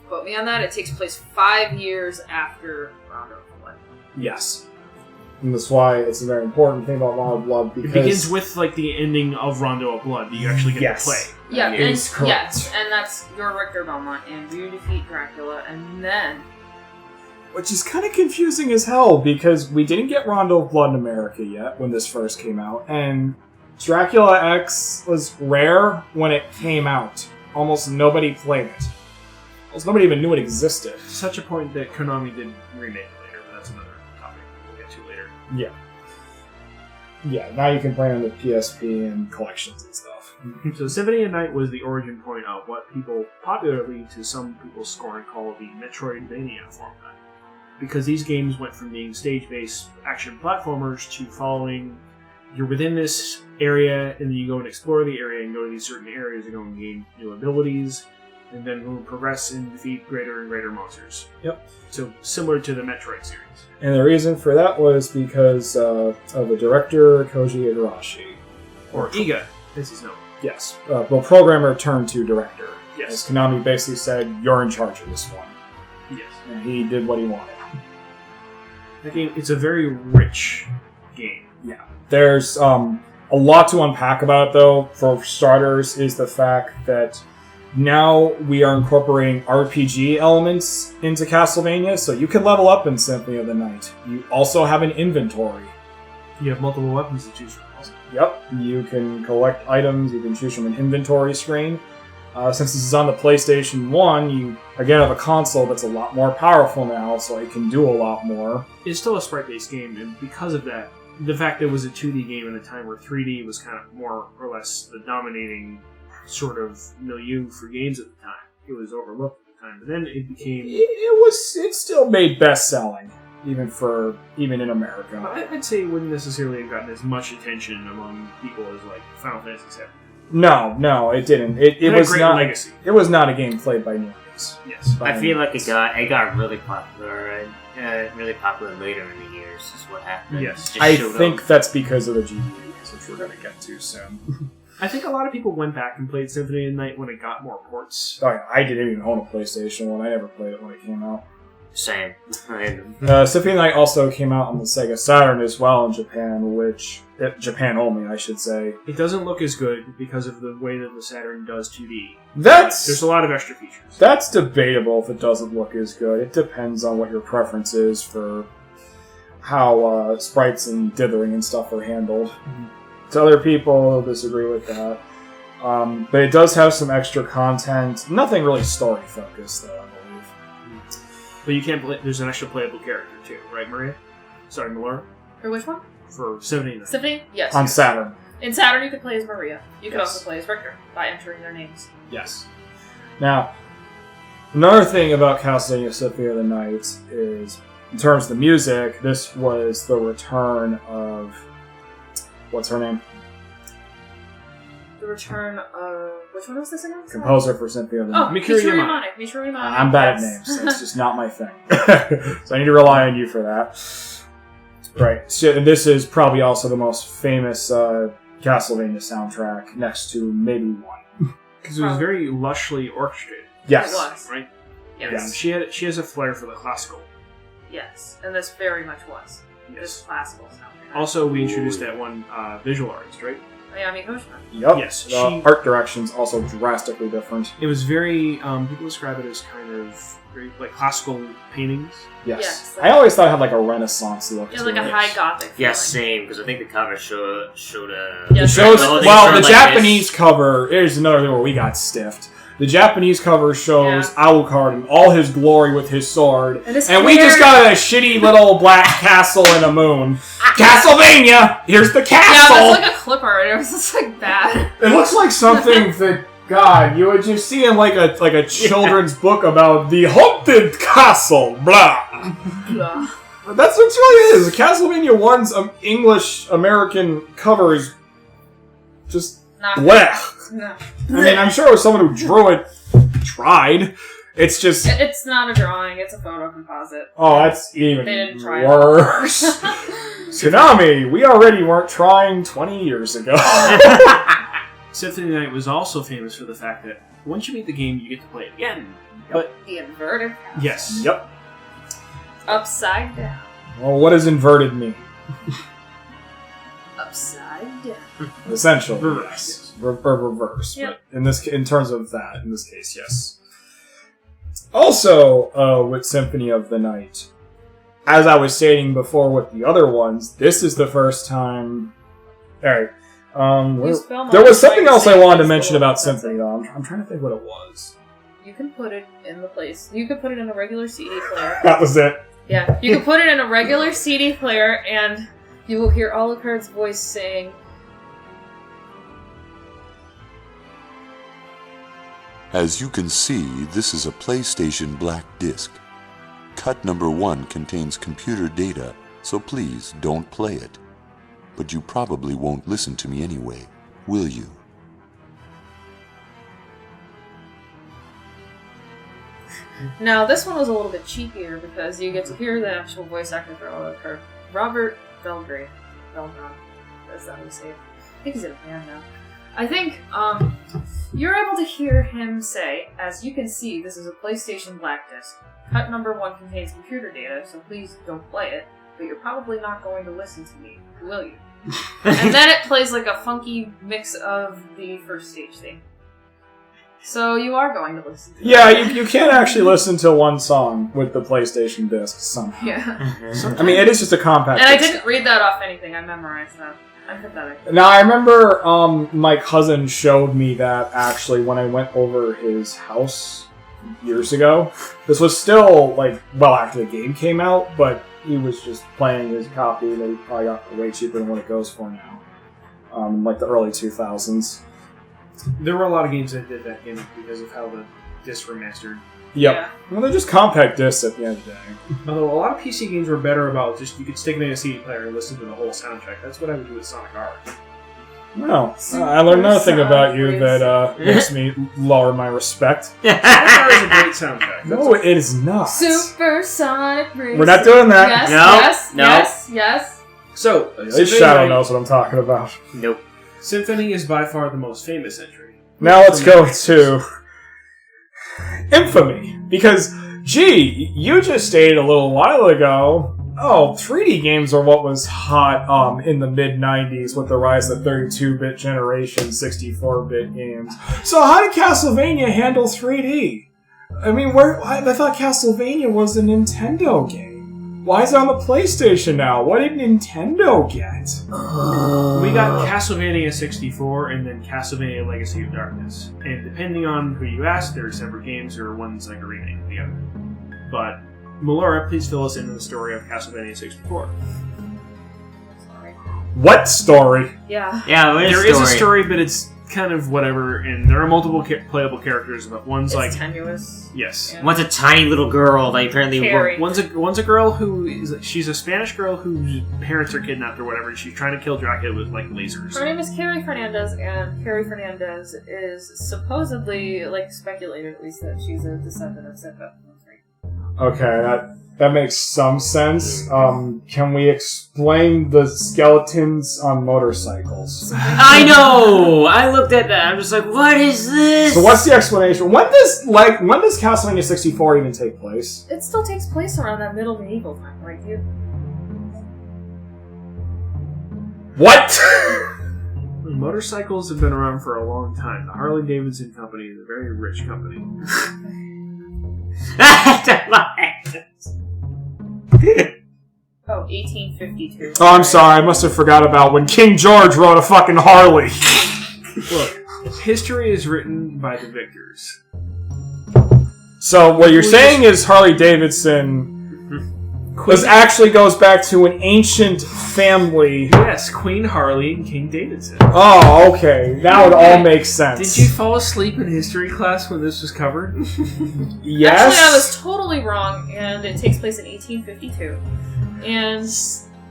quote me on that. It takes place 5 years after Rondo of Blood. Yes. And that's why it's a very important thing about Rondo of Blood, because... It begins with, like, the ending of Rondo of Blood that you actually get to play. Yeah, That is correct. Yes, and that's your Richter Belmont, and you defeat Dracula, and then... Which is kind of confusing as hell, because we didn't get Rondo of Blood in America yet when this first came out, and Dracula X was rare when it came out. Almost nobody played it. Almost nobody even knew it existed. To such a point that Konami did remake it later, but that's another topic we'll get to later. Yeah. Yeah, now you can play on the PSP and collections and stuff. So Symphony of the Night was the origin point of what people, popularly to some people scorn, call the Metroidvania format. because these games went from being stage-based action platformers to following. You're within this area, and then you go and explore the area and go to these certain areas and go and gain new abilities, and then we'll progress and defeat greater and greater monsters. Yep. So similar to the Metroid series. And the reason for that was because of the director, Koji Igarashi. Or Iga, as he's known. Yes. Well, programmer turned to director. Yes. As Konami basically said, you're in charge of this one. Yes. And he did what he wanted. That game, it's a very rich game. Yeah. There's a lot to unpack about it, though. For starters, is the fact that now we are incorporating RPG elements into Castlevania, so you can level up in Symphony of the Night. You also have an inventory. You have multiple weapons to choose from. Yep, you can collect items, you can choose from an inventory screen. Since this is on the PlayStation 1, you again have a console that's a lot more powerful now, so it can do a lot more. It's still a sprite-based game, and because of that, the fact that it was a 2D game at a time where 3D was kind of more or less the dominating sort of milieu for games at the time. It was overlooked at the time, but then it became... It still made best-selling, even in America. I'd say it wouldn't necessarily have gotten as much attention among people as like Final Fantasy VII. No, it didn't. It was a great not legacy. It was not a game played by newbies. Yes, I feel like it got really popular, later in the years. Is what happened. Yes. Just I showed think up. that's because of the GBAs, which we're going to get to soon. I think a lot of people went back and played Symphony of the Night when it got more ports. Oh, yeah, I didn't even own a PlayStation 1. I never played it when it came out. Same. Symphony of the Night also came out on the Sega Saturn as well in Japan, Japan only, I should say. It doesn't look as good because of the way that the Saturn does 2D. There's a lot of extra features. That's debatable if it doesn't look as good. It depends on what your preference is for how sprites and dithering and stuff are handled. Mm-hmm. To other people, disagree with that. But it does have some extra content. Nothing really story-focused, though, I believe. But you can't play... There's an extra playable character, too. Right, Maria? Sorry, Melora? For which one? For Symphony of the Night. Symphony? Yes. On Saturn. In Saturn, you could play as Maria. You could Yes. also play as Richter by entering their names. Yes. Now, another thing about Castlevania Symphony of the Night is, in terms of the music, this was the return of... What's her name? The return of... Which one was this again? Composer for Symphony of the Oh, Night. Mikuru Michiru Yamane. Yamane. Michiru Yamane. I'm bad at Yes. names. That's just not my thing. So I need to rely on you for that. Right. So, and this is probably also the most famous Castlevania soundtrack, next to maybe one. Because it was very lushly orchestrated. Yes. It was. Right? Yes. And she has a flair for the classical. Yes. And this very much was. This Yes. classical soundtrack. Also, we introduced that one visual artist, right? Ayami Hoshima. Yep. Yes, The she- art direction's also drastically different. It was very... people describe it as kind of very, like classical paintings. Yes. Yes. I always thought it had like a Renaissance look Yeah, to like a it. high gothic feeling. Yeah, same. Because I think the cover showed a. Yeah, It shows, Well, well, showed the like Japanese cover, here's another thing where we got stiffed. The Japanese cover shows Alucard in all his glory with his sword, and we just got a shitty little black castle and a moon. Castlevania! Here's the Yeah, castle! that's like a clip art. It was just like bad. It looks like something that, God, you would just see in like a children's book about the haunted castle, blah. Blah. That's what it really is. Castlevania 1's English-American cover is just Not blech. No. I mean, I'm sure it was someone who drew it, tried. It's just... It's not a drawing, it's a photo composite. Oh, that's even They didn't try it. worse. Konami, we already weren't trying 20 years ago. Symphony of the Night was also famous for the fact that once you beat the game, you get to play it again. But, The inverted castle. yes. Yep. Upside down. Well, what does inverted mean? Upside down. Essentially, Reverse, yes. Reverse. Yep. But in terms of that, in this case, yes. Also, with Symphony of the Night, as I was stating before with the other ones, this is the first time... Alright. There was something else I wanted to mention about Symphony, though. I'm trying to think what it was. You can put it in the place. You could put it in a regular CD player. That was it. Yeah, you can put it in a regular CD player, and you will hear Alucard's voice saying, As you can see, this is a PlayStation Black Disc. cut number 1 contains computer data, so please don't play it. But you probably won't listen to me anyway, will you? Now, this one was a little bit cheekier because you get to hear the actual voice actor for Robert Belgrade. Belmont. That's how you say it. I think he's in a band now. I think you're able to hear him say, as you can see, this is a PlayStation Black Disc. Cut number 1 contains computer data, so please don't play it, but you're probably not going to listen to me, will you? And then it plays like a funky mix of the first stage thing. So you are going to listen to it. Yeah, you can't actually listen to one song with the PlayStation disc somehow. Yeah. I mean, it is just a compact And I disc. didn't read that off anything, I memorized that. I'm pathetic. Now, I remember my cousin showed me that actually when I went over his house years ago. This was still, like, well after the game came out, but he was just playing his copy that he probably got for way cheaper than what it goes for now. In, like, the early 2000s. There were a lot of games that did that game because of how the discs were mastered. Yep. Yeah. Well, they're just compact discs at the end of the day. Although a lot of PC games were better about just, you could stick it in a CD player and listen to the whole soundtrack. That's what I would do with Sonic R. Well, I learned another thing about you that makes me lower my respect. Sonic R is a great soundtrack. No, it is not. Supersonic Racing. We're not doing that. Yes, No, yes, no. yes, yes. So, At least Shadow knows what I'm talking about. Nope. Symphony is by far the most famous entry. Now let's go to Infamy. Because, gee, you just stated a little while ago, 3D games are what was hot in the mid-90s with the rise of the 32-bit generation, 64-bit games. So how did Castlevania handle 3D? I mean, I thought Castlevania was a Nintendo game. Why is it on the PlayStation now? What did Nintendo get? We got Castlevania 64 and then Castlevania Legacy of Darkness. And depending on who you ask, they're separate games or one's like a remake of the other. But, Melora, please fill us into the story of Castlevania 64. What story? Yeah. Yeah, There is a story, but it's kind of whatever, and there are multiple playable characters, but one's It's like... tenuous. Yes. Yeah. One's a tiny little girl that apparently Carrie. One's a girl who is... She's a Spanish girl whose parents are kidnapped or whatever, and she's trying to kill Dracula with, like, lasers. Her name is Carrie Fernandez, and Carrie Fernandez is supposedly, like, speculated at least, that she's a descendant of Symphony. Okay, that makes some sense. Can we explain the skeletons on motorcycles? I know! I looked at that, I'm just like, what is this? So what's the explanation? When does Castlevania 64 even take place? It still takes place around that middle medieval time, like you. What? Motorcycles have been around for a long time. The Harley-Davidson company is a very rich company. Oh, 1852. Oh, I'm sorry. I must have forgot about when King George rode a fucking Harley. Look, history is written by the victors. So what you're saying is Harley Davidson actually goes back to an ancient family. Yes, Queen Harley and King Davidson. Oh, okay. That would all make sense. Did you fall asleep in history class when this was covered? Yes. Actually, I was totally wrong, and it takes place in 1852. And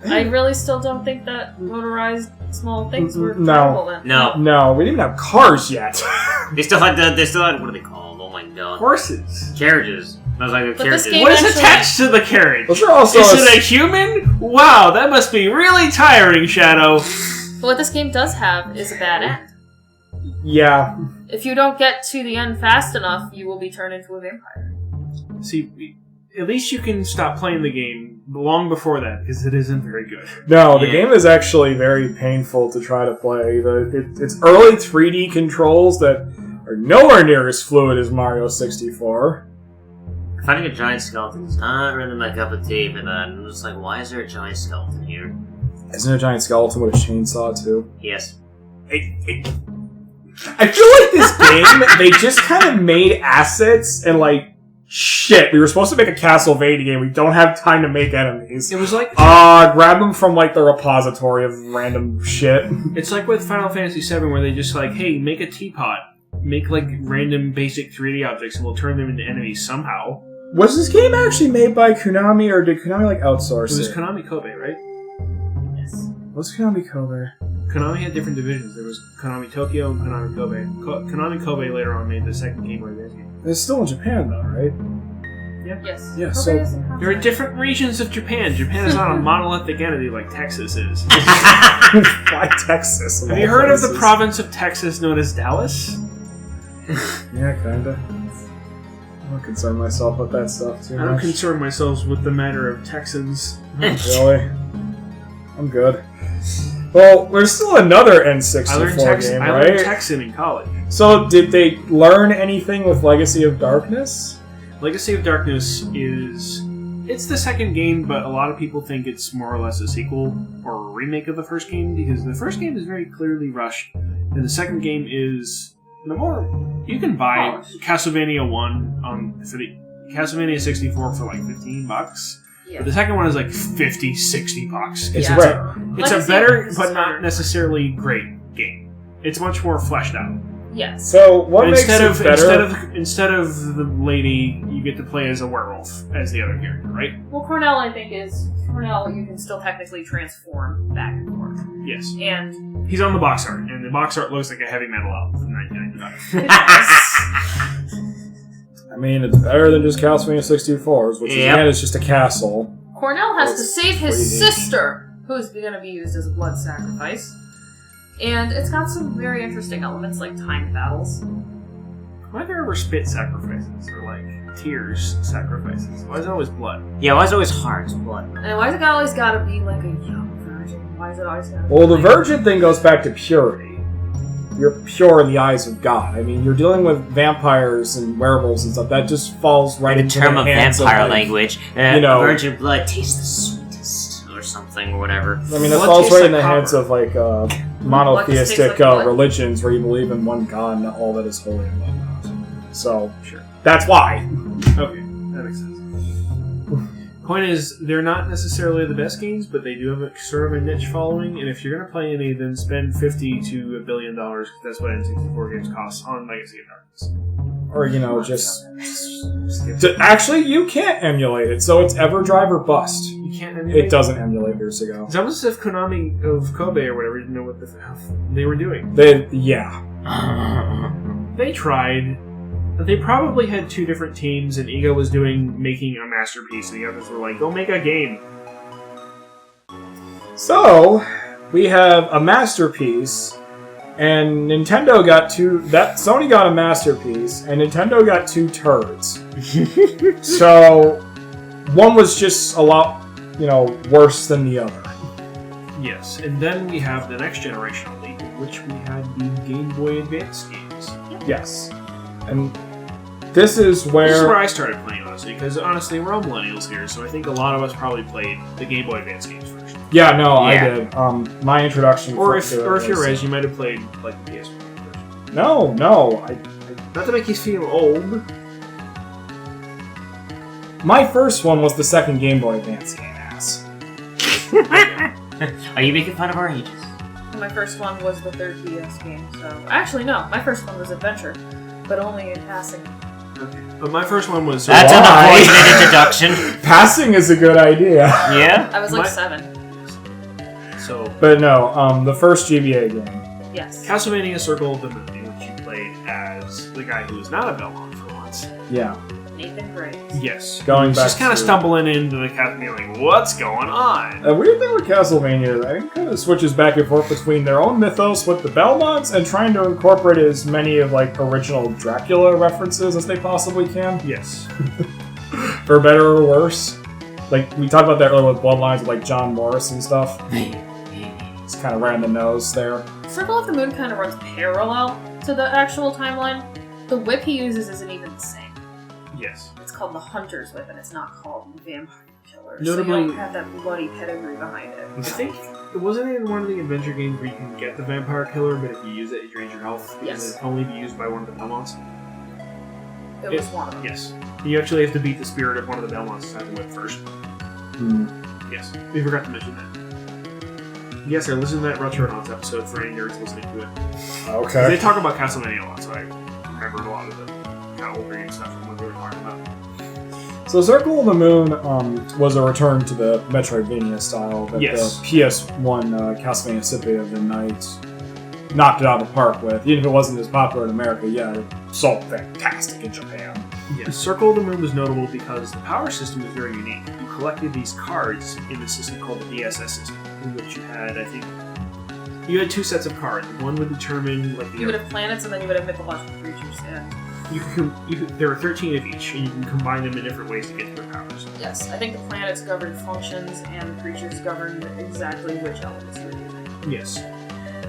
I really still don't think that motorized small things were terrible then. No, we didn't have cars yet. They still had, what are they called? Oh my god. Horses. Carriages. I was like, the But carriages. this game- What is actually- attached to the carriage? Those are also Is it a human? Wow, that must be really tiring, Shadow. But what this game does have is a bad end. Yeah. If you don't get to the end fast enough, you will be turned into a vampire. See, at least you can stop playing the game long before that, because it isn't very good. No, the Yeah. game is actually very painful to try to play. It's early 3D controls that are nowhere near as fluid as Mario 64. Finding a giant skeleton is not really my cup of tea, but I'm just like, why is there a giant skeleton here? Isn't there a giant skeleton with a chainsaw, too? Yes. I feel like this game, they just kind of made assets and like, shit, we were supposed to make a Castlevania game, we don't have time to make enemies. It was like... Grab them from like the repository of random shit. It's like with Final Fantasy VII, where they just like, hey, make a teapot. Make like random basic 3D objects and we'll turn them into enemies somehow. Was this game actually made by Konami, or did Konami outsource It was it? Konami Kobe, right? Yes. What's Konami Kobe? Konami had different divisions. There was Konami Tokyo and Konami Kobe. Konami Kobe later on made the second Game Boy Advance game. It's still in Japan, though, right? Yes. Yeah, Kobe so- is in There are Japan. different regions of Japan. Japan is not a monolithic entity like Texas is. Why Texas? Have you heard of the province of Texas known as Dallas? Yeah, kinda. I don't concern myself with that stuff too I don't much. concern myself with the matter of Texans. Really? I'm good. Well, there's still another N64 I learned game, I learned right? Texan in college. So, did they learn anything with Legacy of Darkness? Legacy of Darkness is... It's the second game, but a lot of people think it's more or less a sequel or a remake of the first game, because the first game is very clearly rushed, and the second game is... You can buy Polished. Castlevania 1 for the Castlevania 64 for $15. Yeah. But the second one is $50, $60. It's Yeah. rare. It's a Legacy better, is but not better. necessarily great game. It's much more fleshed out. Yes. So, what makes instead it of better? instead of the lady, you get to play as a werewolf as the other character, right? Well, Cornell, I think, you can still technically transform back and forth. Yes. And He's on the box art, and the box art looks like a heavy metal album from 1995. I mean, it's better than just Castlevania 64's, which Yep. again is just a castle. Cornell has to That's save his crazy. sister, who's going to be used as a blood sacrifice. And it's got some very interesting elements like timed battles. Why are there ever spit sacrifices or tears sacrifices? Why is it always blood? Yeah, why is it always hearts blood? And why is it always got to be like a young virgin? Why is it always got to Well, the virgin thing goes back to purity. You're pure in the eyes of God. I mean, you're dealing with vampires and werewolves and stuff. That just falls right The into term the of hands vampire of, language. you know- Virgin blood tastes the sweetest, or something, or whatever. I mean, that Blood falls tastes right like in the copper. hands of monotheistic tastes like blood? religions where you believe in one God and all that is holy and whatnot. So Sure. that's why. Okay, that makes sense. Point is, they're not necessarily the best games, but they do have a sort of a niche following, and if you're going to play any, then spend $50 to $1 billion, because that's what N64 games cost, on Legacy of Darkness. Or just actually, you can't emulate it. So it's EverDrive or bust. You can't emulate It doesn't emulate years ago. It's almost as if Konami of Kobe or whatever didn't know what they were doing. Yeah. They tried. They probably had two different teams, and Ego was making a masterpiece, and the others were like, go make a game. So we have a masterpiece, and Nintendo got Sony got a masterpiece, and Nintendo got two turds. So one was just a lot, worse than the other. Yes, and then we have the next generational leap, in which we had the Game Boy Advance games. Yes. And this is where... This is where I started playing, honestly, because honestly, we're all millennials here, so I think a lot of us probably played the Game Boy Advance games first. Yeah, no, I Yeah. did. My introduction... Or if to it you're was- Rez, you might have played the PS1 first. No. Not to make you feel old. My first one was the second Game Boy Advance game, ass. Are you making fun of our ages? My first one was the third DS game, so... Actually, no. My first one was Adventure, but only in passing. Okay. But my first one was... That's Why? an avoided introduction. Passing is a good idea. Yeah? I was My- 7. So, But no, the first GBA game. Yes. Castlevania Circle of the Moon, in which you played as the guy who was not a Belmont for once. Yeah. Nathan Graves. Yes. Going He's back just kind of to- stumbling into the Castlevania like, what's going on? A weird thing with Castlevania is I think it kind of switches back and forth between their own mythos with the Belmonts and trying to incorporate as many of original Dracula references as they possibly can, Yes. for better or worse. We talked about that earlier with bloodlines with John Morris and stuff. It's kind of right on the nose there. Circle of the Moon kind of runs parallel to the actual timeline. The whip he uses isn't even the same. Yes. It's called the Hunter's Whip, and it's not called the Vampire Killer. Notably- so you don't have that bloody pedigree behind it. I think it wasn't in one of the adventure games where you can get the vampire killer, but if you use it, you drain your health. Because Yes. it can only be used by one of the Belmonts. It was one of them. Yes. You actually have to beat the spirit of one of the Belmonts inside the whip first. Yes. We forgot to mention that. Yes, sir. Listen to that Retronauts episode for any nerds listening to it. 'Cause They Okay. talk about Castlevania a lot, so I remembered a lot of the kind of older game stuff from what they were talking about. So So Circle of the Moon was a return to the Metroidvania style that Yes. the PS1 Castlevania Symphony of the Night knocked it out of the park with. Even if it wasn't as popular in America yet, it sold fantastic in Japan. Yes, Circle of the Moon was notable because the power system was very unique. You collected these cards in the system called the DSS system, in which you had, I think, you had 2 sets of cards. One would determine like the You would have planets, and then you would have mythological creatures. And there were 13 of each, and you can combine them in different ways to get to their powers. yes, I think the planets govern functions, and the creatures govern exactly which elements you're using. Yes.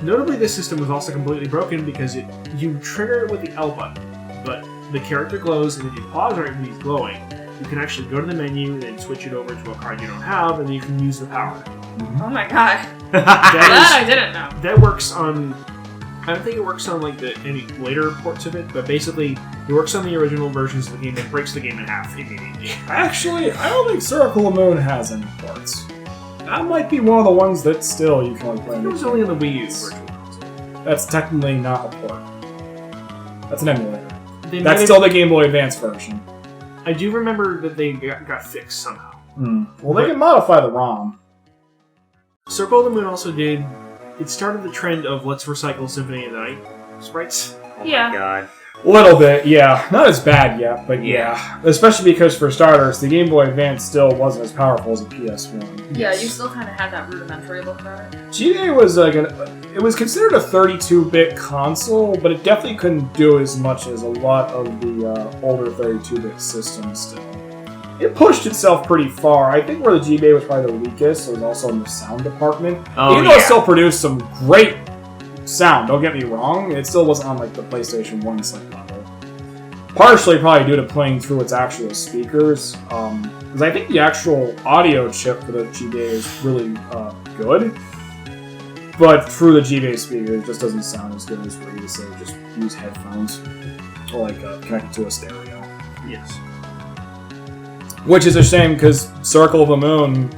Notably, this system was also completely broken because you trigger it with the L button, but the character glows, and if you pause right when he's glowing, you can actually go to the menu and then switch it over to a card you don't have, and then you can use the power. Oh my god, That that I didn't know. That works on. I don't think it works on like any later ports of it, but basically it works on the original versions of the game and breaks the game in half immediately. Actually, I don't think Circle of the Moon has any ports. That might be one of the ones that still you can only play. It was only on the Wii U Virtual Console. That's technically not a port. That's an emulator. They That's might still the Game Boy Advance version. I do remember that they got fixed somehow. Well, they can modify the ROM. Circle of the Moon also did. It started the trend of let's recycle Symphony of the Night sprites. Oh Yeah. my god. A little bit, yeah. Not as bad yet, but yeah. Especially because, for starters, the Game Boy Advance still wasn't as powerful as a PS1. Yeah, you still kind of had that rudimentary look about it. GBA was it was considered a 32-bit console, but it definitely couldn't do as much as a lot of the older 32-bit systems still. It pushed itself pretty far. I think where the GBA was probably the weakest was also in the sound department. Oh, Even though it yeah. still produced some great sound, don't get me wrong, it still wasn't on like the PlayStation 1 level. Partially probably due to playing through its actual speakers, because I think the actual audio chip for the GBA is really good, but through the GBA speaker it just doesn't sound as good as where you say just use headphones or like connect it to a stereo. Yes. Which is a shame because Circle of the Moon,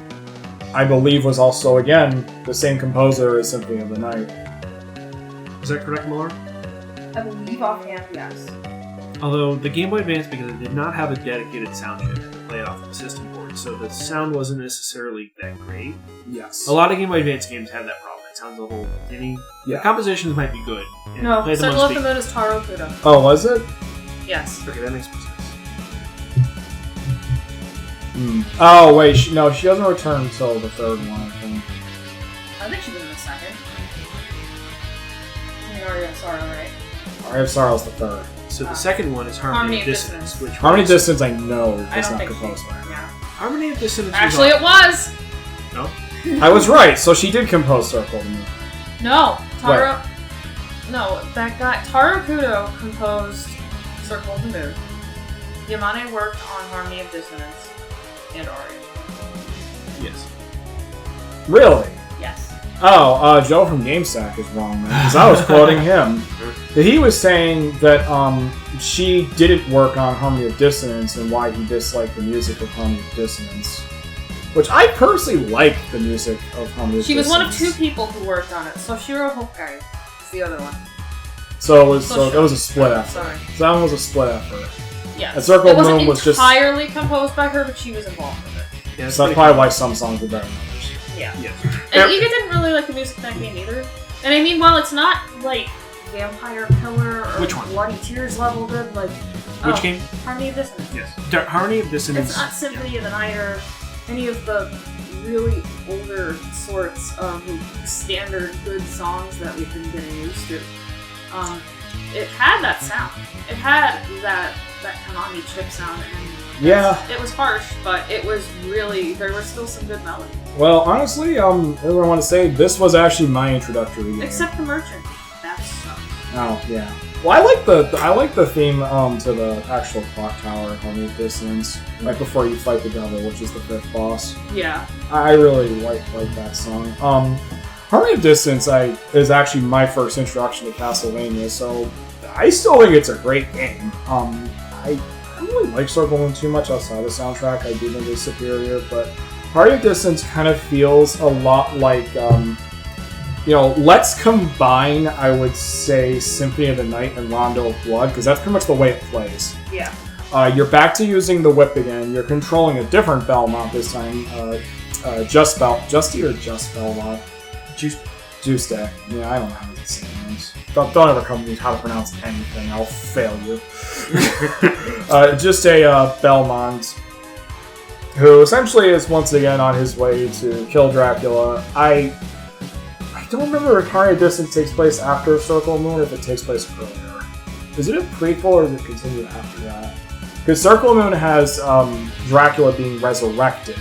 I believe, was also again the same composer as Symphony of the Night. Is that correct, Melora? I believe offhand, yes. Although the Game Boy Advance, because it did not have a dedicated sound chip to play it off of the system board, so the sound wasn't necessarily that great. Yes. A lot of Game Boy Advance games have that problem. It sounds a little tinny. Yeah. The compositions might be good. and No, play them Circle on of the Moon is Taro Kudo. Oh, was it? Yes. Okay, that makes more sense. Oh, wait. No, she doesn't return until the third one, I think. I think she was in the second. You know, yeah, sorry, right? Aria of Sorrow's the third. So the second one is Harmony of Dissonance, which Harmony of was- Distance, I know, I is don't not think composed by her. she. Yeah. Harmony of Dissonance. Actually, it was. No. I was right, so she did compose Circle of the Moon. No, Taro. No, that guy Taro Kudo composed Circle of the Moon. Yamane worked on Harmony of Dissonance and Aria. Yes. Really? Yes. Oh, Joe from GameStack is wrong, man, because I was quoting him. He was saying that she didn't work on Harmony of Dissonance and why he disliked the music of Harmony of Dissonance. Which I personally like the music of Harmony of Dissonance. She was one of 2 people who worked on it. Soshiro Hokai is the other one. So it was a split effort. Sorry. So that one was a split effort. Yes. And Circle of the Moon was It just... wasn't entirely composed by her, but she was involved with it. Yeah, So that's probably why some songs are better than others. Yeah. Yes. And Ika didn't really like the music in that game either. And I mean, while it's not like Vampire Killer or Which one? Bloody Tears level good, like Which game? Harmony of Dissonance. Yes. Harmony of Dissonance. It's not Symphony of the Night or any of the really older sorts of standard good songs that we've been getting used to. It had that sound. It had that Konami chip sound, and Yeah. it was harsh, but it was really, there were still some good melodies. Well, honestly, I want to say this was actually my introductory game. Except the Merchant. That sucks. Oh, yeah. Well, I like the theme to the actual clock tower, Harmony of Dissonance, right before you fight the devil, which is the 5th boss. Yeah. I really like that song. Harmony of Dissonance is actually my first introduction to Castlevania, so I still think it's a great game. I don't really like Circle of the Moon too much outside the soundtrack. I do think it's superior, but Harmony of Dissonance kind of feels a lot like, let's combine, I would say, Symphony of the Night and Rondo of Blood, because that's pretty much the way it plays. Yeah. You're back to using the whip again. You're controlling a different Belmont this time. Justy or Just Belmont? Juice Day. Yeah, I don't know how to say names. Don't ever come to me how to pronounce anything. I'll fail you. Just a Belmont, who essentially is once again on his way to kill Dracula. I don't remember if Are Originated takes place after Circle of the Moon or if it takes place earlier. Is it a prequel or does it continue after that? Because Circle of the Moon has Dracula being resurrected.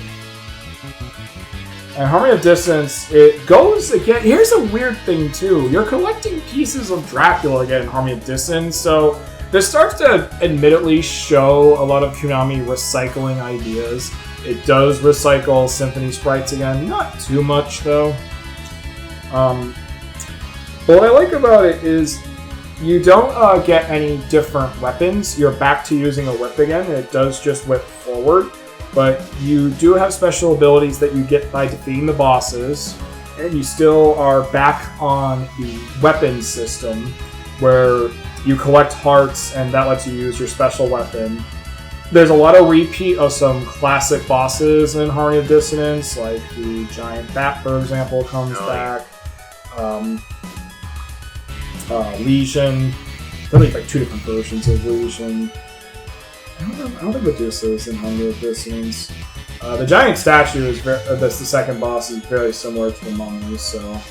And Harmony of Dissonance, it goes again. Here's a weird thing, too. You're collecting pieces of Dracula again in Harmony of Dissonance, so this starts to admittedly show a lot of Konami recycling ideas. It does recycle Symphony sprites again. Not too much, though. But what I like about it is you don't get any different weapons. You're back to using a whip again. It does just whip forward. But you do have special abilities that you get by defeating the bosses. And you still are back on the weapons system, where you collect hearts and that lets you use your special weapon. There's a lot of repeat of some classic bosses in Harmony of Dissonance, like the Giant Bat, for example, comes back. Legion. There's like 2 different versions of Legion. I don't think Medusa is in Harmony of Dissonance. The giant statue is that's the second boss is very similar to the mummy, so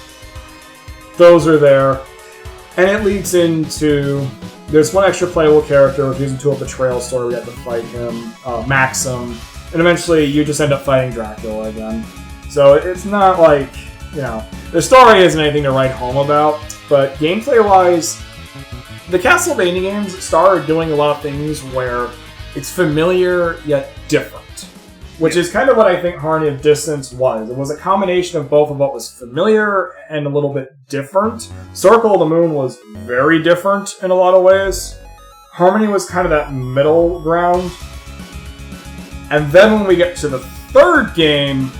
those are there. And it leads into there's one extra playable character which leads into a betrayal story. We have to fight him, Maxim, and eventually you just end up fighting Dracula again. So it's not like, you know, the story isn't anything to write home about, but gameplay-wise, the Castlevania games started doing a lot of things where it's familiar yet different, which is kind of what I think Harmony of Dissonance was. It was a combination of both of what was familiar and a little bit different. Circle of the Moon was very different in a lot of ways. Harmony was kind of that middle ground. And then when we get to the third game,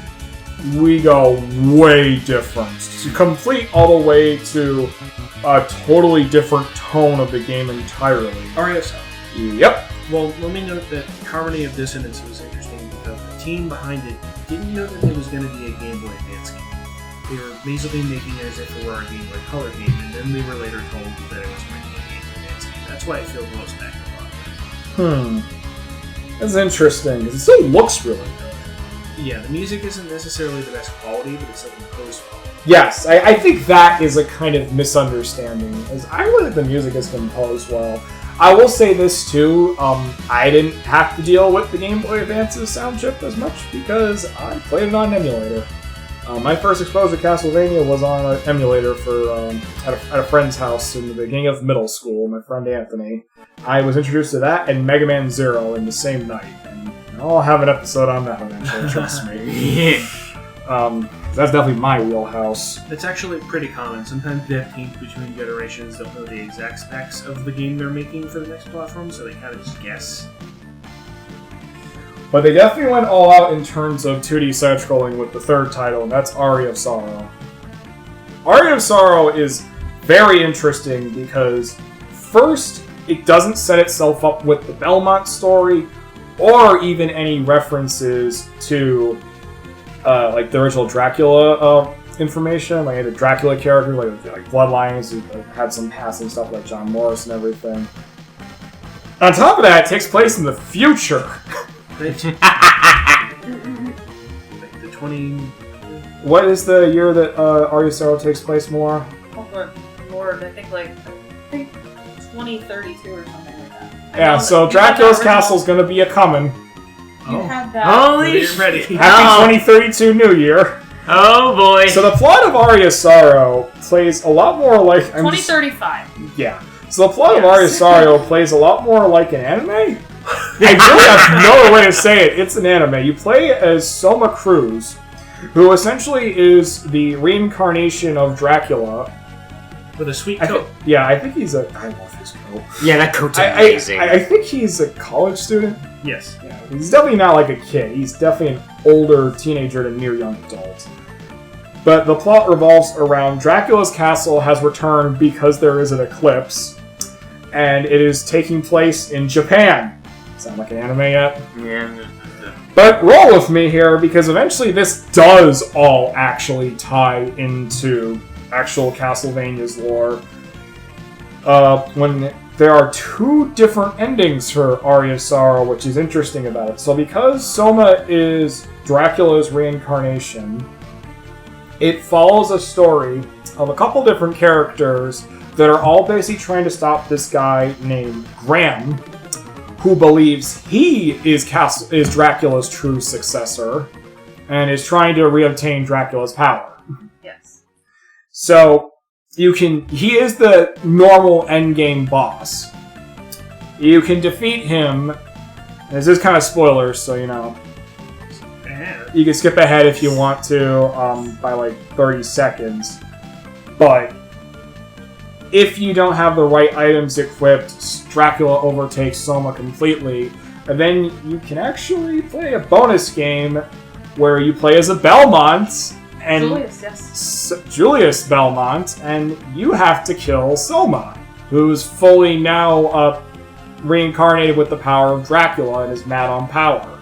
we go way different. To complete all the way to a totally different tone of the game entirely. RSL. Yep. Well, let me note that Harmony of Dissonance was interesting because the team behind it didn't know that it was going to be a Game Boy Advance game. They were basically making it as if it were a Game Boy Color game, and then they were later told that it was going to be a Game Boy Advance game. That's why it feels most back a lot. That's interesting, because it still looks really good. Yeah, the music isn't necessarily the best quality, but it's like composed well. Yes, I think that is a kind of misunderstanding, as I really think the music is composed well. I will say this too, I didn't have to deal with the Game Boy Advance's sound chip as much because I played it on an emulator. My first exposure to Castlevania was on an emulator at a friend's house in the beginning of middle school, my friend Anthony. I was introduced to that and Mega Man Zero in the same night, and I'll have an episode on that eventually, trust me. That's definitely my wheelhouse. It's actually pretty common. Sometimes dev teams between generations don't know the exact specs of the game they're making for the next platform, so they kind of just guess. But they definitely went all out in terms of 2D side-scrolling with the third title, and that's Aria of Sorrow. Aria of Sorrow is very interesting because, first, it doesn't set itself up with the Belmont story, or even any references to like the original Dracula information, like the Dracula character, like bloodlines, had some passing stuff like John Morris and everything. On top of that, it takes place in the future. Like the 20... What is the year that Aria of Sorrow takes place more? Oh, Lord, I think 2032 or something like that. Yeah, so Dracula's castle's gonna be a-coming. You had that. Holy ready. Happy 2032 New Year! Oh boy! So the plot of Aria of Sorrow plays a lot more like... 2035. Yeah. So the plot of Aria of Sorrow plays a lot more like an anime? I really have no other way to say it. It's an anime. You play as Soma Cruz, who essentially is the reincarnation of Dracula. With a sweet coat. I think he's a... I love his coat. Yeah, that coat's amazing. I think he's a college student. Yes. Yeah, he's definitely not like a kid. He's definitely an older teenager to near young adult. But the plot revolves around Dracula's castle has returned because there is an eclipse, and it is taking place in Japan. Sound like an anime yet? Yeah. But roll with me here, because eventually this does all actually tie into actual Castlevania's lore. When there are 2 different endings for Aria of Sorrow, which is interesting about it. So because Soma is Dracula's reincarnation, it follows a story of a couple different characters that are all basically trying to stop this guy named Graham, who believes he is Dracula's true successor, and is trying to reobtain Dracula's power. Yes. So, he is the normal endgame boss. You can defeat him, and this is kind of spoilers, so you know. You can skip ahead if you want to, by like 30 seconds. But if you don't have the right items equipped, Dracula overtakes Soma completely. And then you can actually play a bonus game where you play as a Belmont. And Julius, yes. Julius Belmont, and you have to kill Soma, who's fully now reincarnated with the power of Dracula and is mad on power.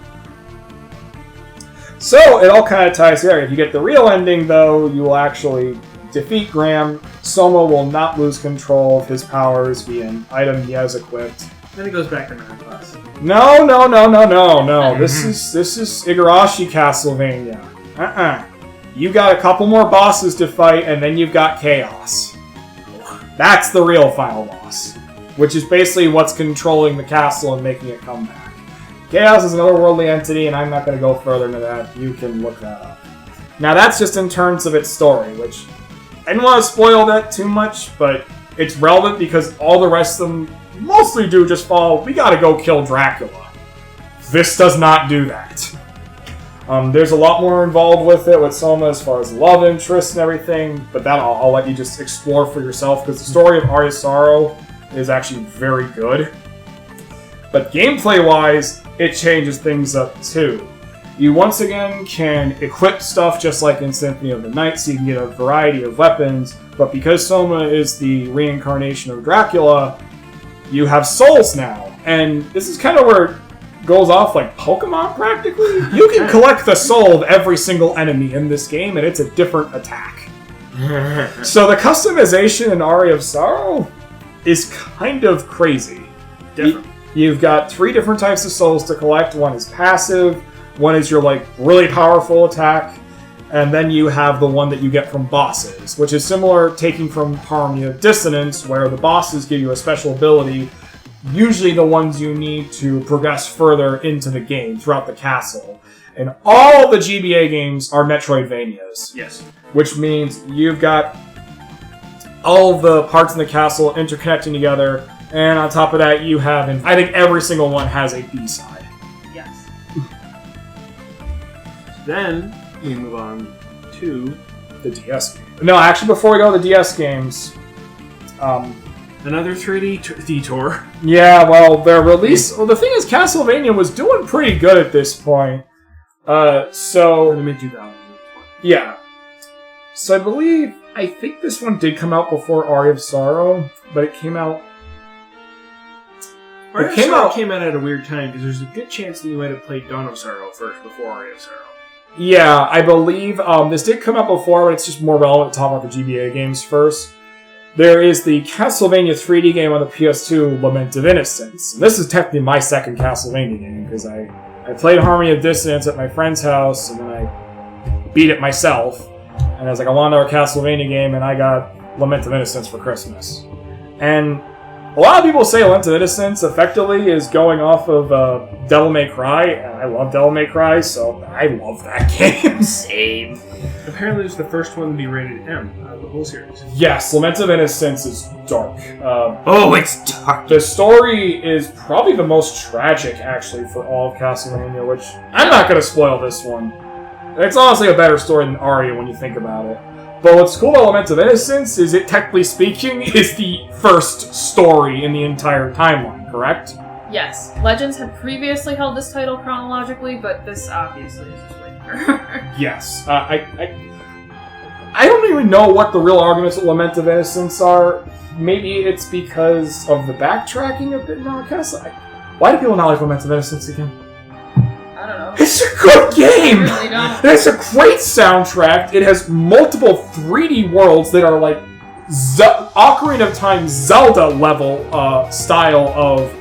So it all kind of ties together. If you get the real ending, though, you will actually defeat Graham. Soma will not lose control of his powers via an item he has equipped. Then it goes back to math class. No. This is Igarashi Castlevania. You got a couple more bosses to fight, and then you've got Chaos. That's the real final boss, which is basically what's controlling the castle and making it come back. Chaos is an otherworldly entity, and I'm not going to go further into that. You can look that up. Now, that's just in terms of its story, which I didn't want to spoil that too much, but it's relevant because all the rest of them mostly do just follow, we gotta go kill Dracula. This does not do that. There's a lot more involved with it, with Soma as far as love interest and everything, but that I'll let you just explore for yourself, because the story of Aria of Sorrow is actually very good. But gameplay-wise, it changes things up too. You once again can equip stuff just like in Symphony of the Night, so you can get a variety of weapons, but because Soma is the reincarnation of Dracula, you have souls now. And this is kind of where it goes off like Pokemon, practically. You can collect the soul of every single enemy in this game, and it's a different attack. So the customization in Aria of Sorrow is kind of crazy. Different. You've got 3 different types of souls to collect. One is passive, one is your like really powerful attack, and then you have the one that you get from bosses, which is similar taking from Harmony of Dissonance, where the bosses give you a special ability, usually the ones you need to progress further into the game throughout the castle. And all the GBA games are Metroidvanias. Yes. Which means you've got all the parts in the castle interconnecting together, and on top of that you have, and I think every single one has a B-side. Yes. Then we move on to The DS game. No, actually, before we go to the DS games, another 3D detour. yeah, well, their release. Well, the thing is, Castlevania was doing pretty good at this point. So In the mid-2000s. yeah. So I think this one did come out before Aria of Sorrow, but it came out. Aria of Sorrow came out at a weird time because there's a good chance that you might have played Dawn of Sorrow first before Aria of Sorrow. Yeah, I believe this did come out before, but it's just more relevant to talk about the GBA games first. There is the Castlevania 3D game on the PS2, Lament of Innocence. And this is technically my second Castlevania game, because I played Harmony of Dissonance at my friend's house, and then I beat it myself. And I was like, I want another Castlevania game, and I got Lament of Innocence for Christmas. And a lot of people say Lament of Innocence effectively is going off of Devil May Cry, and I love Devil May Cry, so I love that game. Same. Apparently it's the first one to be rated M out of the whole series. Yes, Lament of Innocence is dark. Oh, it's dark. The story is probably the most tragic, actually, for all of Castlevania, which I'm not going to spoil this one. It's honestly a better story than Aria when you think about it. But what's cool about Lament of Innocence is it, technically speaking, is the first story in the entire timeline, correct? Yes. Legends had previously held this title chronologically, but this obviously is just later. Yes. I don't even know what the real arguments of Lament of Innocence are. Maybe it's because of the backtracking of Bit Castle. Why do people not like Lament of Innocence again? I don't know. It's a good game! I really don't. It has a great soundtrack. It has multiple 3D worlds that are like Ocarina of Time Zelda level style of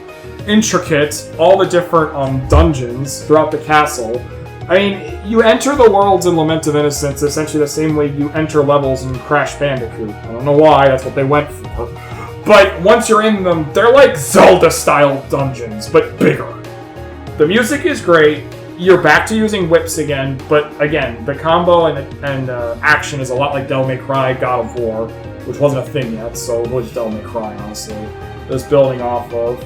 intricate, all the different dungeons throughout the castle. I mean, you enter the worlds in Lament of Innocence essentially the same way you enter levels in Crash Bandicoot. I don't know why, that's what they went for. But once you're in them, they're like Zelda-style dungeons, but bigger. The music is great. You're back to using whips again, but again, the combo and action is a lot like Devil May Cry God of War, which wasn't a thing yet, so it was Devil May Cry, honestly. Just building off of.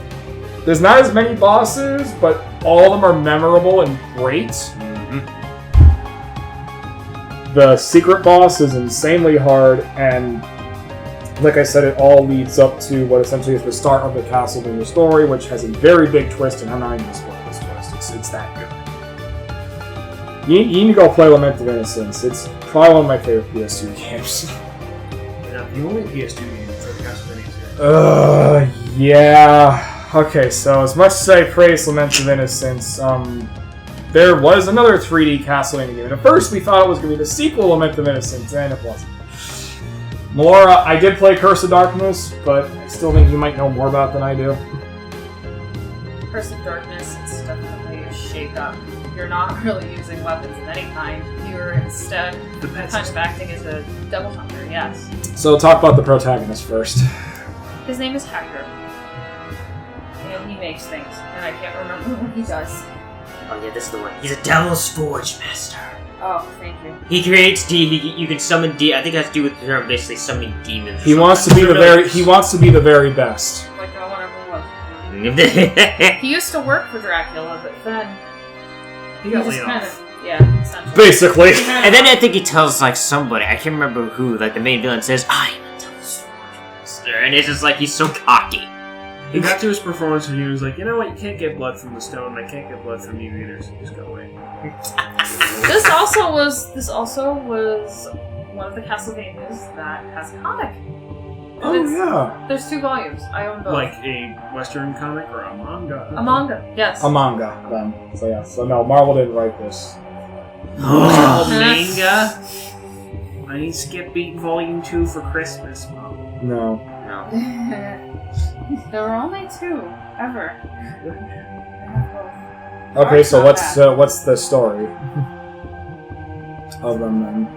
There's not as many bosses, but all of them are memorable and great. The secret boss is insanely hard, and like I said, it all leads up to what essentially is the start of the Castlevania story, which has a very big twist, and I'm not even going to spoil this twist. It's that good. You need to go play Lament of Innocence. It's probably one of my favorite PS2 games. Yeah, the only PS2 game for Castlevania 2. Yeah. Okay, so as much as I praise Lament of Innocence, there was another 3D Castlevania game. And at first we thought it was going to be the sequel Lament of Innocence, and it wasn't. Melora, I did play Curse of Darkness, but I still think you might know more about than I do. Curse of Darkness is definitely a shake-up. You're not really using weapons of any kind. You're instead kind of acting as a devil hunter, yes. So talk about the protagonist first. His name is Hector. And he makes things, and I can't remember what he does. Oh yeah, this is the one. He's a Devil's Forge Master. Oh, thank you. He creates you can summon I think it has to do with the term basically summoning demons. He wants to be the very best. Like I want everyone loves. He used to work for Dracula, but then He got just laid kind off. of, yeah, essentially. Basically. And then I think he tells like somebody, I can't remember who, like the main villain says, I'm a Devil's Forge Master, and it's just like he's so cocky. He got to his performance and he was like, you know what, you can't get blood from the stone, I can't get blood from you either, so just go away. This also was one of the Castlevanias that has a comic. Oh, yeah. There's 2 volumes. I own both. Like a Western comic or a manga? A manga, yes. A manga, then. So yeah, so no, Marvel didn't write this. Oh, manga? I need Skip Beat Volume 2 for Christmas, Mom. No. There were only 2, ever. Okay, so Not what's the story of them then?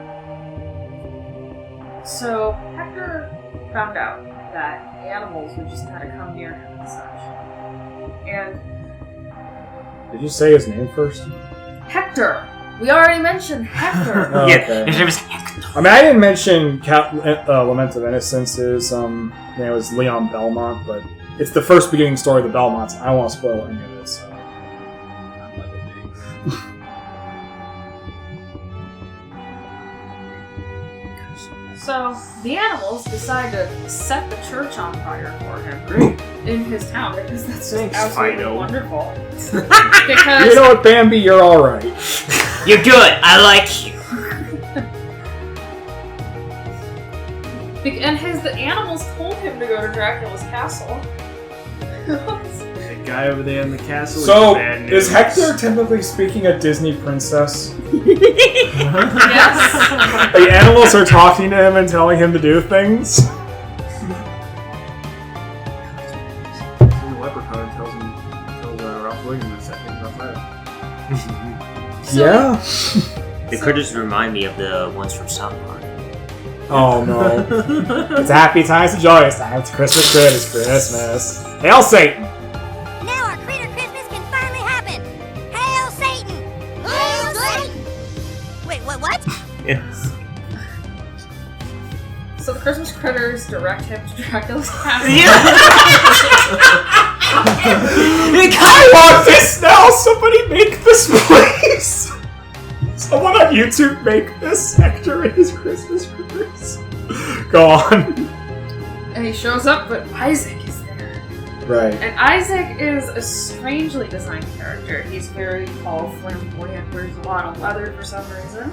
So, Hector found out that animals would just kind of come near him and such. And Did you say his name first? Hector! We already mentioned Hector! Oh, Yeah, okay. his name is Hector. I mean, I didn't mention Lament of Innocence's name was Leon Belmont, but it's the first beginning story of the Belmonts. I don't want to spoil any of it, so. So, the animals decide to set the church on fire for him in his town because that's just Thanks, absolutely Fido. wonderful. Because You know what, Bambi? You're alright. You're good. I like you. the animals told him to go to Dracula's castle. That guy over there in the castle So, is bad news. is Hector technically speaking a Disney princess? Yes. The animals are talking to him and telling him to do things? The leprechaun tells Ralph Williams that thing's on fire. Yeah. The critters remind me of the ones from South Park. Oh no. It's happy times and joyous times. It's Christmas, it's Christmas. Hail Satan! Now our Critter Christmas can finally happen! Hail Satan! Hail Satan! Wait, what? Yes. So the Christmas critters direct him to Dracula's castle. I want this now! Somebody make this, please! Someone on YouTube make this Hector and his Christmas critters. Go on. And he shows up, but Isaac is there. Right. And Isaac is a strangely designed character. He's very tall, flamboyant, wears a lot of leather for some reason.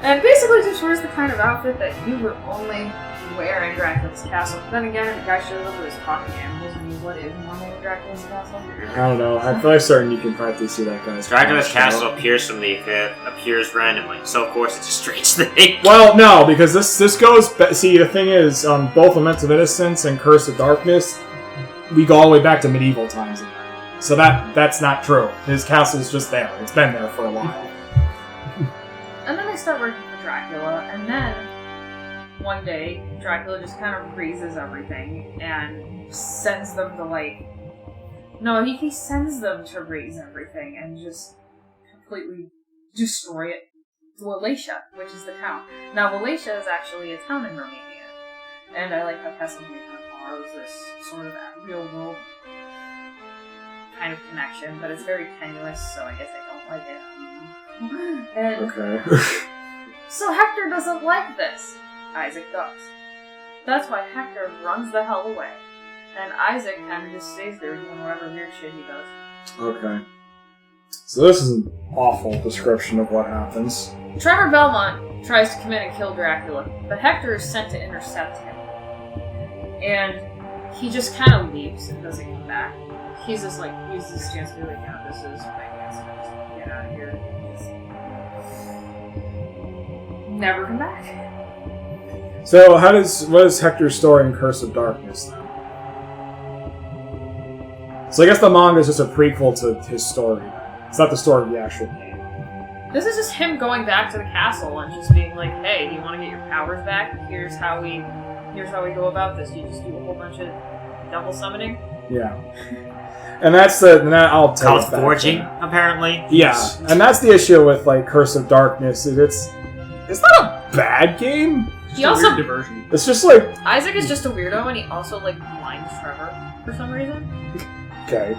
And basically just wears the kind of outfit that you would only wear in Dracula's castle. But then again, if the guy shows up with his talking animals and you what is normal with Dracula's castle? I don't know. I feel like certain you can practically see that guy's Dracula's punch castle out. appears from the appears randomly, so of course it's a strange thing. Well, no, because this goes... See, the thing is, both Lament of Innocence and Curse of Darkness, we go all the way back to medieval times in that. So that's not true. His castle's just there. It's been there for a while. And then they start working for Dracula, and then one day, Dracula just kind of raises everything and sends them to, like... No, he sends them to raise everything and just completely destroy it. Wallachia, which is the town. Now, Wallachia is actually a town in Romania. And I like how Castlevania kind of borrows this sort of real-world kind of connection, but it's very tenuous, so I guess I don't like it. And Okay. so Hector doesn't like this. Isaac does. That's why Hector runs the hell away. And Isaac kind of just stays there doing whatever weird shit he does. Okay. So this is an awful description of what happens. Trevor Belmont tries to come in and kill Dracula, but Hector is sent to intercept him. And he just kind of leaves and doesn't come back. He's just like, uses this chance to be like, yeah, this is my chance to get out of here. Just never come back. So what is Hector's story in Curse of Darkness then? So I guess the manga is just a prequel to his story. It's not the story of the actual game. This is just him going back to the castle and just being like, hey, do you want to get your powers back? Here's how we go about this. You just do a whole bunch of double summoning. Yeah. And I'll tell you Called forging, apparently. Yeah, and that's the issue with like Curse of Darkness. It's not a bad game. He also weird diversion. It's just like Isaac is just a weirdo, and he also like blinds Trevor for some reason. okay.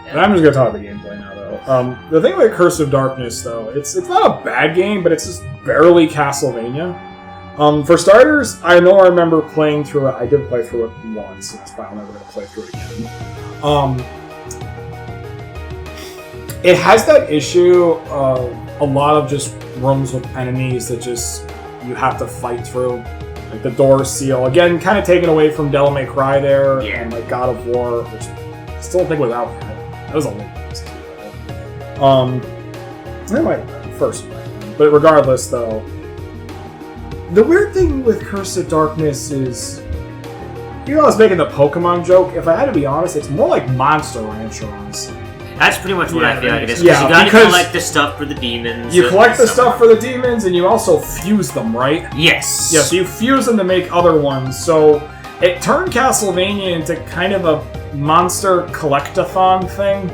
And I'm just gonna talk about the gameplay now, though. The thing with Curse of Darkness, though, it's not a bad game, but it's just barely Castlevania. For starters, I remember playing through it. I did play through it once, and that's why I'm never gonna play through it again. It has that issue of a lot of just rooms with enemies that just you have to fight through. Like the door seal. Again, kind of taken away from Devil May Cry there, and like God of War, which I still don't think was out yet. That was a late that might have been first one. But regardless, though, the weird thing with Curse of Darkness is, you know, I was making the Pokemon joke. If I had to be honest, it's more like Monster Rancher, honestly. That's pretty much what I feel like it is. Yeah, you gotta because collect the stuff for the demons. You collect the stuff for the demons, and you also fuse them, right? Yes. Yeah, so you fuse them to make other ones. So it turned Castlevania into kind of a monster collect-a-thon thing.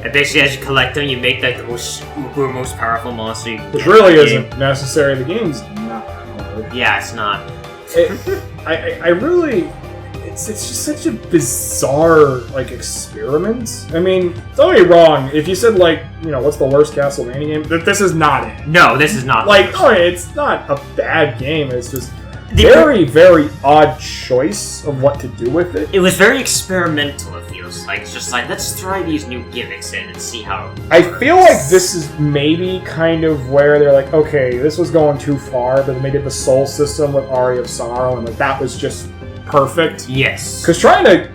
And basically, as you collect them, you make like the most powerful monster you can Which get really in the game. isn't necessary. The game's not that hard. Yeah, it's not. I really... It's just such a bizarre, like, experiment. I mean, don't get me wrong, if you said, like, you know, what's the worst Castlevania game? This is not it. No, this is not. Like, oh, it's not a bad game, it's just very, very odd choice of what to do with it. It was very experimental, it feels like. It's just like, let's try these new gimmicks in and see how it works. I feel like this is maybe kind of where they're like, okay, this was going too far, but then they did the Soul system with Aria of Sorrow, and like that was just perfect. Yes. Because trying to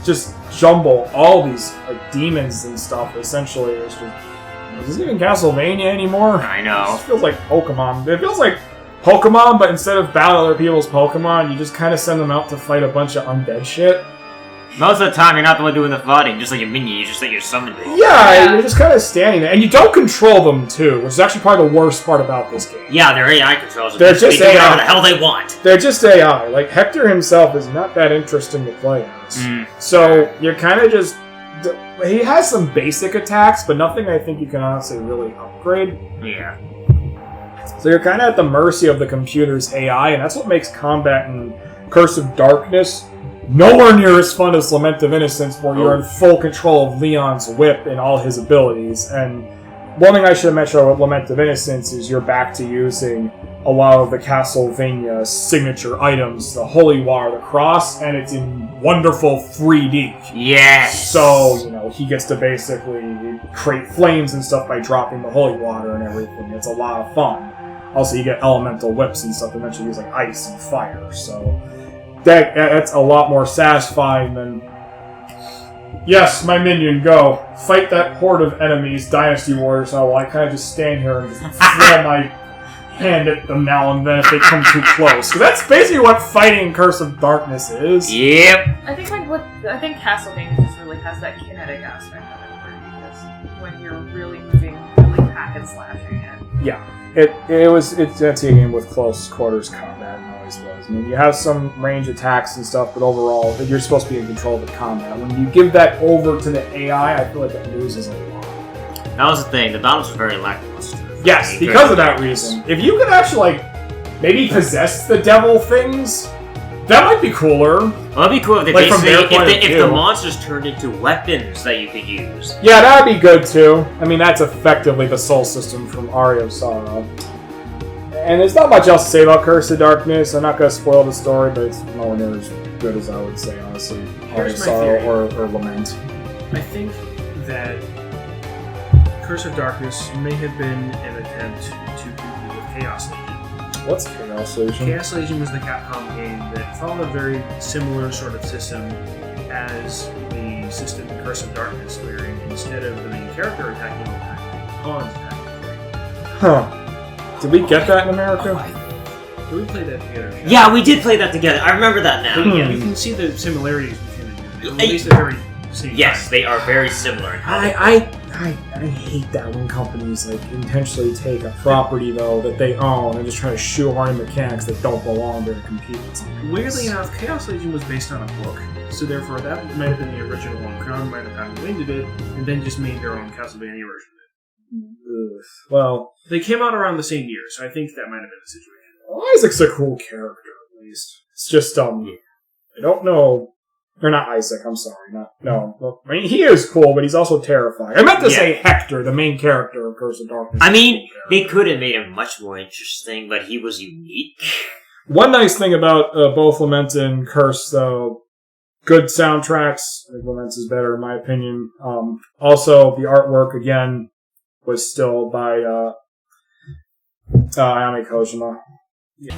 just jumble all these like demons and stuff, essentially, is this even Castlevania anymore? I know. It just feels like Pokemon. It feels like Pokemon, but instead of battle other people's Pokemon, you just kind of send them out to fight a bunch of undead shit. Most of the time, you're not the one doing the fighting, just like a minion, you just let your summon do. Yeah, you're just kind of standing there. And you don't control them, too, which is actually probably the worst part about this game. Yeah, they're AI controls. They're just they do whatever AI. the hell they want. They're just AI. Like, Hector himself is not that interesting to play as. So, you're kind of just... He has some basic attacks, but nothing I think you can honestly really upgrade. Yeah. So you're kind of at the mercy of the computer's AI, and that's what makes combat in Curse of Darkness nowhere near as fun as Lament of Innocence, where you're in full control of Leon's whip and all his abilities. And one thing I should have mentioned with Lament of Innocence is you're back to using a lot of the Castlevania signature items, the Holy Water, the Cross, and it's in wonderful 3D. Yes! So, you know, he gets to basically create flames and stuff by dropping the Holy Water and everything. It's a lot of fun. Also, you get elemental whips and stuff that eventually use like ice and fire, so... That's a lot more satisfying than Yes, my minion, go. Fight that horde of enemies, Dynasty Warriors. Oh, well, I kind of just stand here and just throw my hand at them now and then if they come too close. Because that's basically what fighting Curse of Darkness is. Yep. I think Castlevania just really has that kinetic aspect of it, where you just, when you're really moving, really hack and slashing it. Yeah, it's a game with close quarters combat and always was. I mean, you have some range attacks and stuff, but overall, you're supposed to be in control of the combat. When you give that over to the AI, I feel like it loses a lot. That was the thing. The battles were very lackluster. Yes, because of that reason. If you could actually, maybe possess the devil things, that might be cooler. Well, it'd be cool if they if the monsters turned into weapons that you could use. Yeah, that'd be good too. I mean, that's effectively the soul system from Aria of Sorrow. And there's not much else to say about Curse of Darkness. I'm not going to spoil the story, but it's nowhere near as good as I would say, honestly. Aria of Sorrow or Lament. I think that Curse of Darkness may have been an attempt to compete with Chaos Legion. What's Chaos Legion? Chaos Legion was the Capcom game that followed a very similar sort of system as the system in Curse of Darkness, where instead of the main character attacking all the time, pawns attacking. Huh. Did we get that in America? We played that together. Yeah, we did play that together. I remember that now. But yeah, you can see the similarities between the two. At least they're very same. Yes, they are very similar. I hate that when companies like intentionally take a property though that they own and just try to shoehorn mechanics that don't belong there to compete with something. Weirdly enough, Chaos Legion was based on a book, so therefore that might have been the original one. Konami might have patent it and then just made their own Castlevania version of it. Ugh. Well, they came out around the same year, so I think that might have been the situation. Well, Isaac's a cool character, at least. It's just I don't know. Or not Isaac, I'm sorry. No. Well, I mean, he is cool, but he's also terrifying. I meant to say Hector, the main character of Curse of Darkness. I mean, they could have made him much more interesting, but he was unique. One nice thing about both Lament and Curse, though, good soundtracks. I think Lament's is better, in my opinion. Also, the artwork, again, was still by Ayame Kojima. Yeah.